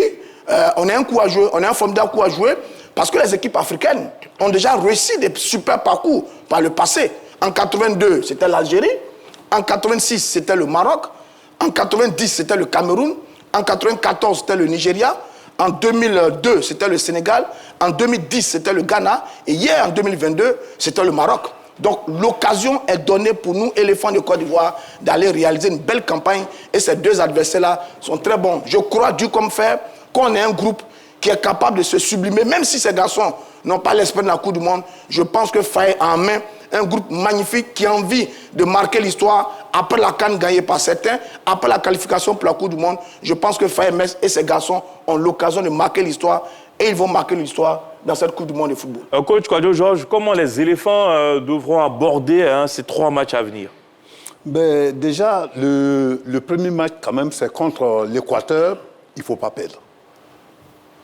Speaker 11: on a un coup à jouer, on a un formidable coup à jouer, parce que les équipes africaines ont déjà réussi des super parcours par le passé. En 82, c'était l'Algérie. En 86, c'était le Maroc. En 90, c'était le Cameroun. En 94, c'était le Nigeria. En 2002, c'était le Sénégal. En 2010, c'était le Ghana. Et hier, en 2022, c'était le Maroc. Donc, l'occasion est donnée pour nous, éléphants de Côte d'Ivoire, d'aller réaliser une belle campagne. Et ces deux adversaires-là sont très bons. Je crois, Dieu comme faire, qu'on ait un groupe qui est capable de se sublimer. Même si ces garçons n'ont pas l'esprit de la Coupe du Monde, je pense que Faye a en main un groupe magnifique qui a envie de marquer l'histoire après la CAN gagnée par certains, après la qualification pour la Coupe du Monde. Je pense que Faye Metz et ses garçons ont l'occasion de marquer l'histoire et ils vont marquer l'histoire dans cette Coupe du Monde de football.
Speaker 1: Coach Kwadjo Georges, comment les éléphants devront aborder ces 3 matchs à venir?
Speaker 18: Ben, déjà, le premier match, quand même, c'est contre l'Équateur. Il ne faut pas perdre.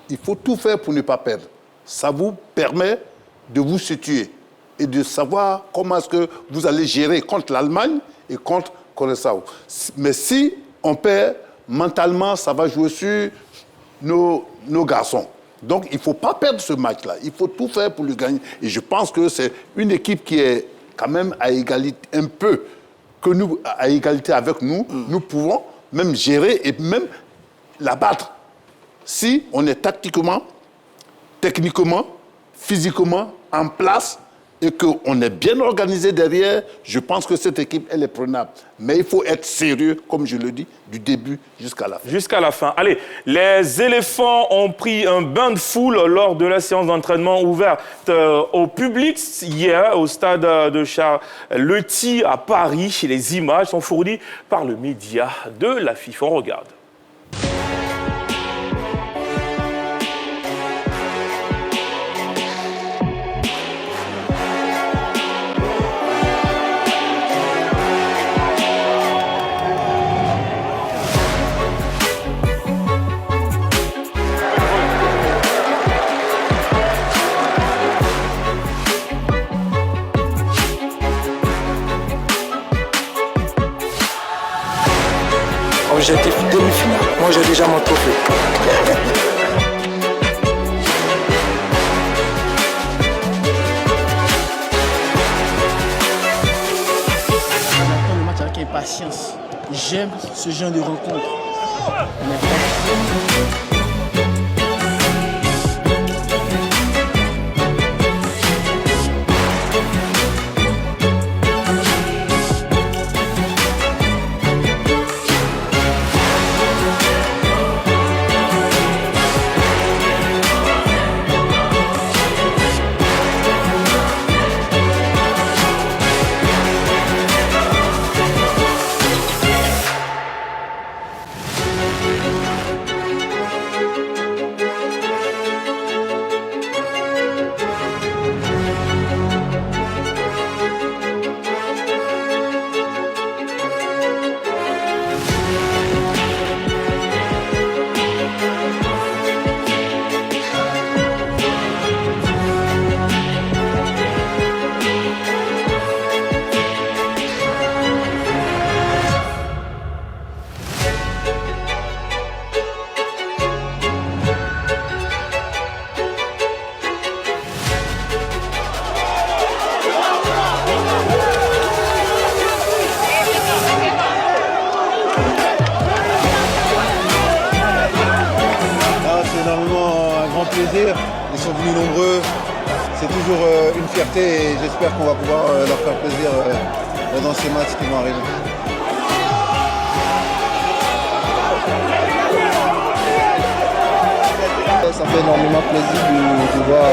Speaker 18: Il faut tout faire pour ne pas perdre. Ça vous permet de vous situer et de savoir comment est-ce que vous allez gérer contre l'Allemagne et contre Curaçao. Mais si on perd, mentalement, ça va jouer sur nos garçons. Donc, il ne faut pas perdre ce match-là. Il faut tout faire pour le gagner. Et je pense que c'est une équipe qui est quand même à égalité, un peu, que nous, à égalité avec nous. Nous pouvons même gérer et même la battre. Si on est tactiquement techniquement, physiquement, en place, et qu'on est bien organisé derrière, je pense que cette équipe, elle est prenable. Mais il faut être sérieux, comme je le dis, du début jusqu'à la fin.
Speaker 1: Jusqu'à la fin. Allez, les éléphants ont pris un bain de foule lors de la séance d'entraînement ouverte au public hier au stade de Charles-Leti à Paris. Les images sont fournies par le média de la FIFA. On regarde.
Speaker 9: Objectif demi-finale. Moi, j'ai déjà mon trophée.
Speaker 21: J'attends le match avec impatience. J'aime ce genre de rencontre.
Speaker 22: plaisir, ils sont venus nombreux, c'est toujours une fierté et j'espère qu'on va pouvoir leur faire plaisir dans ces matchs qui vont arriver. Ça fait énormément plaisir de voir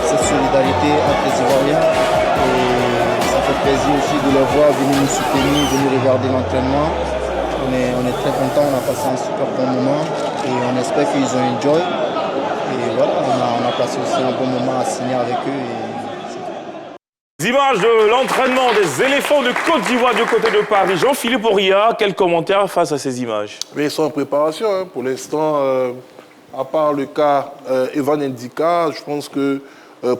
Speaker 22: cette solidarité entre les Ivoiriens et ça fait plaisir aussi de les voir venir nous soutenir, venir regarder l'entraînement. On est très contents, on a passé un super bon moment et on espère qu'ils ont enjoy. Et voilà, on a passé aussi un bon moment à signer avec eux.
Speaker 1: Les images de l'entraînement des éléphants de Côte d'Ivoire du côté de Paris. Jean-Philippe Auriat, quels commentaires face à ces images?
Speaker 3: Mais ils sont en préparation. Hein. Pour l'instant, à part le cas Evan Ndika, je pense que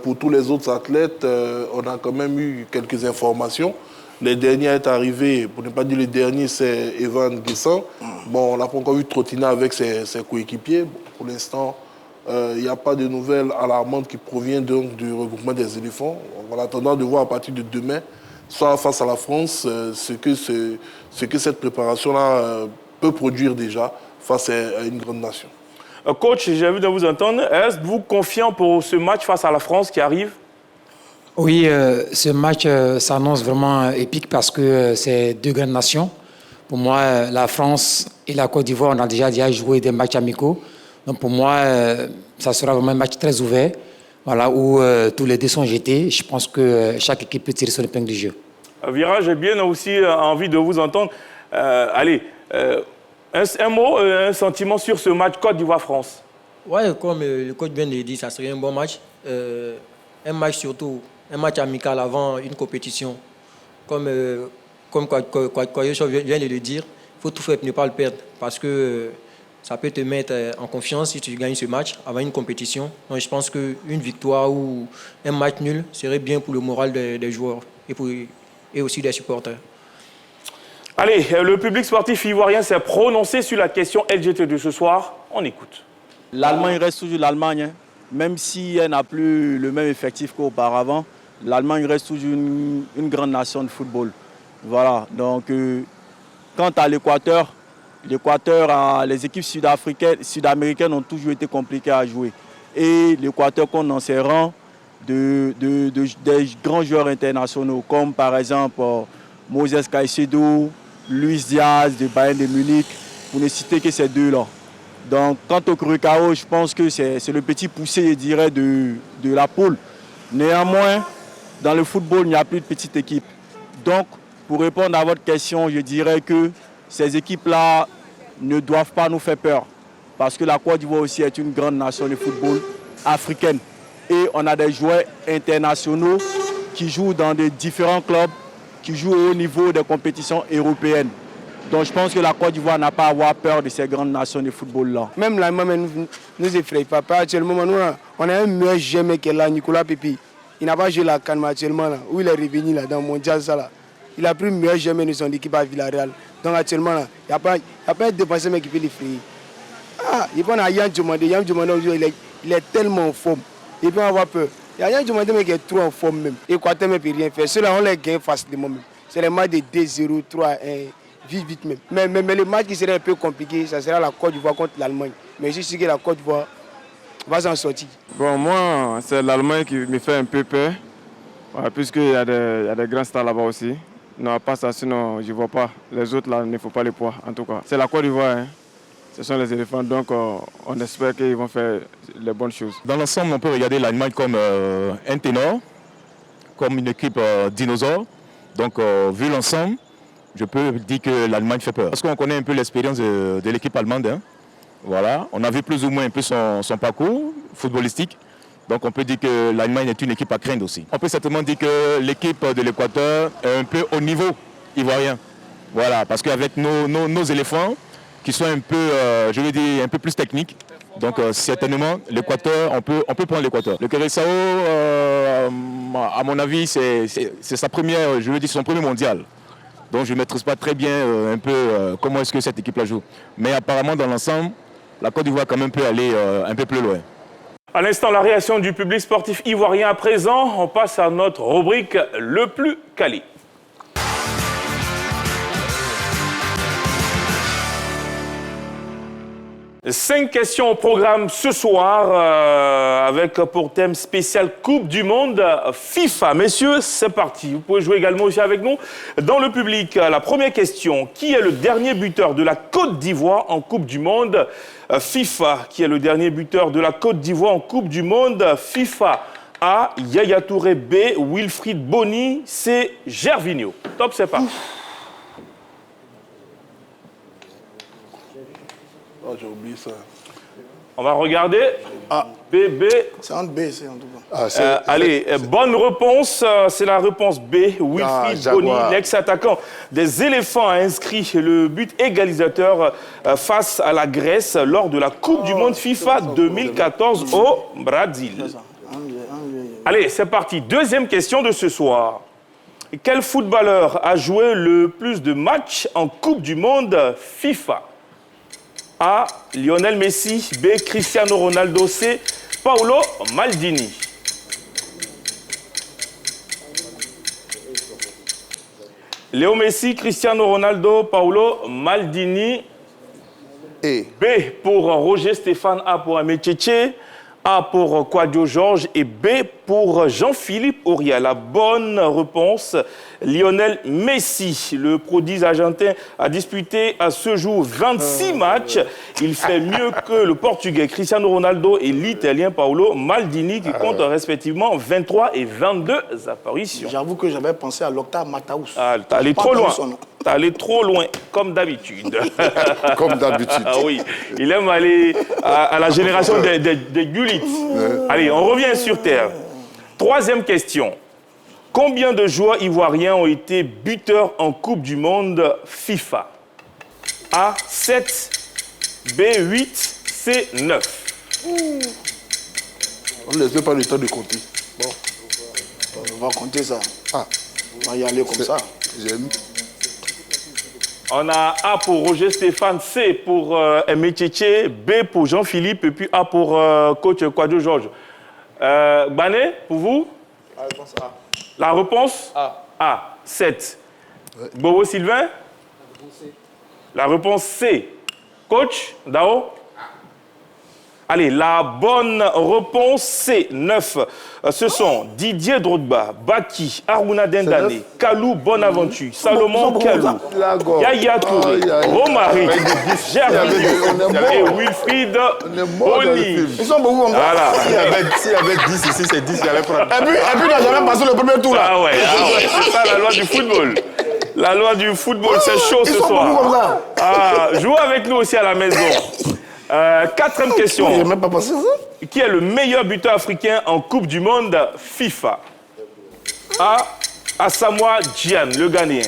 Speaker 3: pour tous les autres athlètes, on a quand même eu quelques informations. Les derniers à être arrivés, pour ne pas dire les derniers, c'est Evan Guessant. Bon, on n'a pas encore vu trottiner avec ses coéquipiers. Bon, pour l'instant, il n'y a pas de nouvelles alarmantes qui proviennent donc du regroupement des éléphants. En attendant de voir à partir de demain, soit face à la France, ce que cette préparation-là peut produire déjà face à une grande nation.
Speaker 1: Coach, j'ai envie de vous entendre. Êtes-vous confiant pour ce match face à la France qui arrive?
Speaker 23: Oui, ce match s'annonce vraiment épique parce que c'est deux grandes nations. Pour moi, la France et la Côte d'Ivoire, on a déjà joué des matchs amicaux. Donc pour moi, ça sera vraiment un match très ouvert, voilà, où tous les dés sont jetés. Je pense que chaque équipe peut tirer son épingle du jeu.
Speaker 1: Vira, j'ai bien aussi envie de vous entendre. Allez, un mot, un sentiment sur ce match Côte d'Ivoire-France.
Speaker 21: Oui, comme le coach vient de le dire, ça serait un bon match. Un match surtout, un match amical avant une compétition. Comme Koyocho vient de le dire, il faut tout faire pour ne pas le perdre. Parce que ça peut te mettre en confiance si tu gagnes ce match avant une compétition. Donc je pense qu'une victoire ou un match nul serait bien pour le moral des joueurs et aussi des supporters.
Speaker 1: Allez, le public sportif ivoirien s'est prononcé sur la question LGT de ce soir. On écoute.
Speaker 24: L'Allemagne reste toujours l'Allemagne. Hein. Même si elle n'a plus le même effectif qu'auparavant, l'Allemagne reste toujours une grande nation de football. Voilà, donc quant à l'Équateur, les équipes sud-américaines ont toujours été compliquées à jouer. et l'Équateur compte dans ses rangs des grands joueurs internationaux, comme par exemple Moses Caicedo, Luis Diaz de Bayern de Munich, pour ne citer que ces deux-là. Donc, quant au Curaçao, je pense que c'est le petit poussé, je dirais, de la poule. Néanmoins, dans le football, il n'y a plus de petite équipe. Donc, pour répondre à votre question, je dirais que ces équipes-là ne doivent pas nous faire peur. Parce que la Côte d'Ivoire aussi est une grande nation de football africaine. Et on a des joueurs internationaux qui jouent dans des différents clubs, qui jouent au niveau des compétitions européennes. Donc je pense que la Côte d'Ivoire n'a pas à avoir peur de ces grandes nations de football-là.
Speaker 5: Même l'Allemagne ne nous effraie pas. Actuellement, nous, on a un meilleur joueur qui est là, Nicolas Pepe. Il n'a pas joué la CAN actuellement, là, où il est revenu là, dans le mondial. Ça, là. Il a pris le meilleur joueur de son équipe à Villarreal. Donc actuellement, il n'y a pas un défenseur qui peut l'effrayer. Ah, il prend Yann Djomandé. Yann Djomandé, il est tellement en forme. Il peut avoir peur. Il y a Yann Djomandé qui est trop en forme même. L'Équateur ne peut rien faire. Ceux-là, on les gagne facilement même. C'est les matchs de 2-0, 3-1. Vite même. Mais le match qui serait un peu compliqué, ça sera la Côte d'Ivoire contre l'Allemagne. Mais je sais que la Côte d'Ivoire va s'en sortir.
Speaker 8: Bon, moi, c'est l'Allemagne qui me fait un peu peur, puisqu'il y a des grands stars là-bas aussi. Non, pas ça, sinon je ne vois pas. Les autres, là, il ne faut pas les poids, en tout cas. C'est la Côte d'Ivoire, hein. Ce sont les éléphants, donc on espère qu'ils vont faire les bonnes choses.
Speaker 10: Dans l'ensemble, on peut regarder l'Allemagne comme un ténor, comme une équipe dinosaure. Donc, vu l'ensemble, je peux dire que l'Allemagne fait peur. Parce qu'on connaît un peu l'expérience de l'équipe allemande. Hein. Voilà. On a vu plus ou moins un peu son parcours footballistique. Donc on peut dire que l'Allemagne est une équipe à craindre aussi. On peut certainement dire que l'équipe de l'Équateur est un peu au niveau ivoirien. Voilà, parce qu'avec nos éléphants, qui sont un peu, je veux dire, un peu plus techniques, donc certainement l'Équateur, on peut prendre l'Équateur. Le Curaçao, à mon avis, c'est sa première, je veux dire, son premier mondial. Donc je ne maîtrise pas très bien un peu comment est-ce que cette équipe-là joue. Mais apparemment, dans l'ensemble, la Côte d'Ivoire quand même peut aller un peu plus loin.
Speaker 1: À l'instant, la réaction du public sportif ivoirien à présent. On passe à notre rubrique Le Plus Quali. Cinq questions au programme ce soir avec pour thème spécial Coupe du Monde FIFA. Messieurs, c'est parti. Vous pouvez jouer également aussi avec nous dans le public. La première question, qui est le dernier buteur de la Côte d'Ivoire en Coupe du Monde FIFA? Qui est le dernier buteur de la Côte d'Ivoire en Coupe du Monde FIFA? A. Yaya Touré. B. Wilfried Bony. C. Gervinho. Top, c'est parti.
Speaker 3: Oh, j'ai oublié ça.
Speaker 1: On va regarder. A, B, B.
Speaker 11: C'est entre B, c'est en tout cas.
Speaker 1: Allez, bonne réponse. C'est la réponse B. Wilfried Bony, l'ex-attaquant des éléphants, a inscrit le but égalisateur face à la Grèce lors de la Coupe du Monde FIFA 2014 au Brésil. Allez, c'est parti. Deuxième question de ce soir. Quel footballeur a joué le plus de matchs en Coupe du Monde FIFA? A. Lionel Messi. B. Cristiano Ronaldo. C. Paolo Maldini. Léo Messi, Cristiano Ronaldo, Paolo Maldini. B pour Roger Stéphane, A pour Aimé Tchétché, A pour Kouadio Georges et B pour Jean-Philippe Aurier. La bonne réponse, Lionel Messi. Le prodige argentin a disputé à ce jour 26 matchs. Il fait mieux que le Portugais Cristiano Ronaldo et l'Italien Paolo Maldini qui comptent respectivement 23 et 22 apparitions.
Speaker 11: J'avoue que j'avais pensé à l'Octave Mataus.
Speaker 1: Ah, t'es allé trop loin. T'es allé trop loin, comme d'habitude.
Speaker 18: Comme d'habitude.
Speaker 1: Ah oui, il aime aller à la génération des Gullit. Allez, on revient sur Terre. Troisième question. Combien de joueurs ivoiriens ont été buteurs en Coupe du Monde FIFA? A, 7, B, 8, C, 9.
Speaker 3: On ne laisse pas le temps de compter.
Speaker 11: Bon, on va compter ça. On va y aller comme ça.
Speaker 3: J'aime.
Speaker 1: On a A pour Roger Stéphane, C pour Aimé Tchétché, B pour Jean-Philippe et puis A pour coach Kouadio Georges. Bané, pour vous?
Speaker 13: La réponse A.
Speaker 1: La réponse
Speaker 13: A.
Speaker 1: A, 7. Ouais. Bobo Sylvain? La réponse C. Coach Dao? Allez, la bonne réponse, c'est 9. Ce sont Didier Drogba, Baki, Aruna Dendane, Kalou Bonaventure, Salomon Kalou, Yaya Touré, Romaric, Gervinho et Wilfried Boni.
Speaker 11: Ils sont beaucoup comme ça.
Speaker 1: Voilà.
Speaker 4: S'il y avait 10 ici, c'est 10, j'allais prendre.
Speaker 11: Et puis il n'a jamais passé le premier tour là.
Speaker 1: Ah ouais, c'est ça la loi du football. La loi du football, c'est chaud ce soir.
Speaker 11: Beaucoup comme ça.
Speaker 1: Ah, jouez avec nous aussi à la maison. Quatrième question.
Speaker 11: Je n'ai même pas pensé ça.
Speaker 1: Qui est le meilleur buteur africain en Coupe du Monde FIFA? A. Asamoah Gyan, le Ghanéen.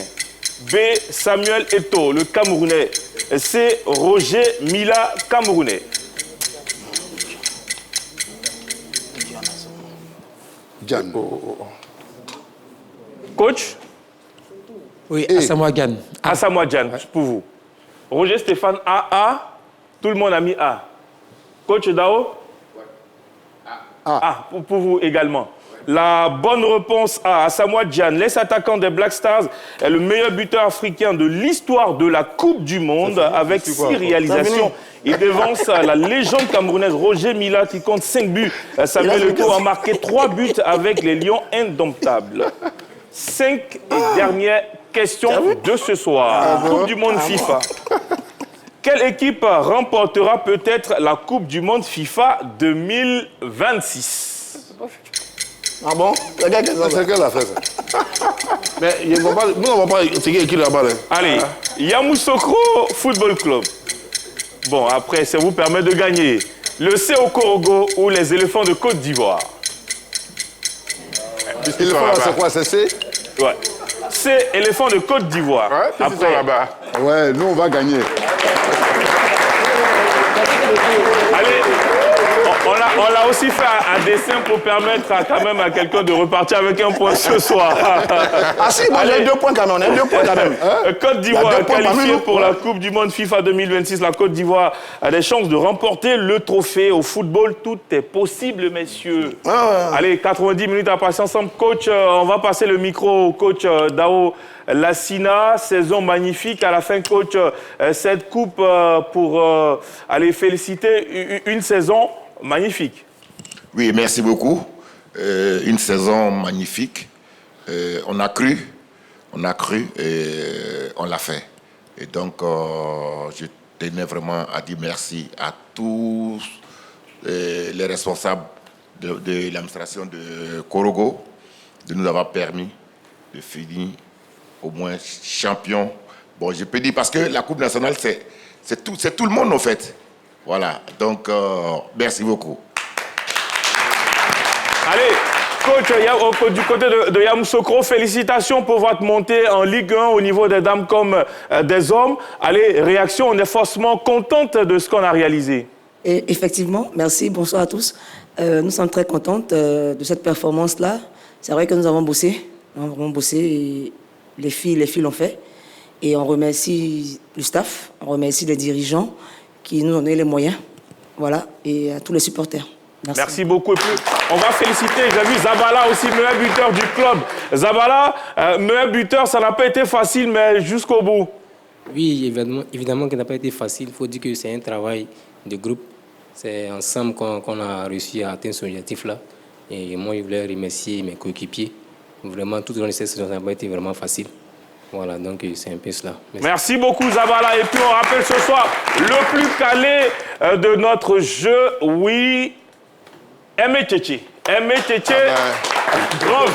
Speaker 1: B. Samuel Eto'o, le Camerounais. C. Roger Mila, Camerounais.
Speaker 18: Gyan.
Speaker 1: Coach?
Speaker 23: Oui, Asamoah Gyan.
Speaker 1: Asamoah Gyan, pour vous. Roger Stéphane, A. Tout le monde a mis A. Coach Dao? A. Pour vous également. La bonne réponse A. Asamoah Gyan, l'ex-attaquant des Black Stars, est le meilleur buteur africain de l'histoire de la Coupe du Monde avec 6 réalisations. Il devance la légende camerounaise Roger Mila qui compte 5 buts. Samuel Eto'o a marqué 3 buts avec les Lions indomptables. 5 et dernière question de ce soir. Coupe du Monde FIFA. Quelle équipe remportera peut-être la Coupe du Monde FIFA 2026?
Speaker 11: Ah bon? C'est quelle a fait ça? Mais nous n'avons pas c'est qui là-bas.
Speaker 1: Allez, Yamoussoukro Football Club. Bon, après, ça vous permet de gagner le C Okorogo ou les éléphants de Côte d'Ivoire.
Speaker 18: Éléphant, c'est quoi? C'est C?
Speaker 1: Ouais. C, éléphant de Côte d'Ivoire.
Speaker 4: Ouais, après là-bas.
Speaker 18: Ouais, nous, on va gagner.
Speaker 1: Allez, on l'a aussi fait un dessin pour permettre quand même à quelqu'un de repartir avec un point ce soir.
Speaker 11: Ah si, moi j'ai 2 points quand même, on a 2 points quand même.
Speaker 1: Côte d'Ivoire qualifiée pour la Coupe du Monde FIFA 2026. La Côte d'Ivoire a des chances de remporter le trophée. Au football, tout est possible, messieurs. Allez, 90 minutes à passer ensemble. Coach, on va passer le micro au coach Dao Lassina. Saison magnifique. À la fin, coach, cette coupe pour aller féliciter une saison magnifique.
Speaker 17: Oui, merci beaucoup. Une saison magnifique. On a cru et on l'a fait. Et donc, je tenais vraiment à dire merci à tous les responsables de l'administration de Korogo de nous avoir permis de finir au moins champion. Bon, je peux dire parce que la Coupe nationale, c'est tout le monde en fait. Voilà, donc merci beaucoup.
Speaker 1: Allez, coach, du côté de Yamoussoukro, félicitations pour votre montée en Ligue 1 au niveau des dames comme des hommes. Allez, réaction, on est forcément contente de ce qu'on a réalisé.
Speaker 7: Et effectivement, merci, bonsoir à tous. Nous sommes très contentes de cette performance-là. C'est vrai que nous avons bossé, et les filles l'ont fait. Et on remercie le staff, on remercie les dirigeants qui nous ont donné les moyens, voilà, et à tous les supporters.
Speaker 1: Merci beaucoup. Et puis, on va féliciter, j'ai vu Zabala aussi, meilleur buteur du club. Zabala, meilleur buteur, ça n'a pas été facile, mais jusqu'au bout.
Speaker 12: Oui, évidemment que ça n'a pas été facile. Il faut dire que c'est un travail de groupe. C'est ensemble qu'on a réussi à atteindre ce objectif-là. Et moi, je voulais remercier mes coéquipiers. Vraiment, tout au long de cette saison, ça n'a pas été vraiment facile. Voilà, donc c'est un peu cela.
Speaker 1: Merci beaucoup Zabala. Et puis on rappelle ce soir le plus calé de notre jeu, oui, Aimé Tchétché. Aimé Tchétché, grand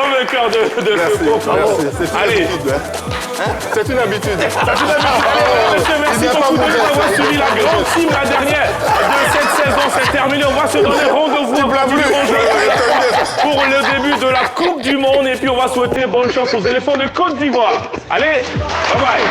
Speaker 1: vainqueur de ce concours. Allez.
Speaker 4: C'est une habitude.
Speaker 1: Merci beaucoup d'avoir suivi la grande team, la dernière de cette saison. C'est terminé. On va se donner rendez-vous pour le début de la Coupe du Monde. Et puis on va souhaiter bonne chance aux éléphants de Côte d'Ivoire. Allez, bye bye.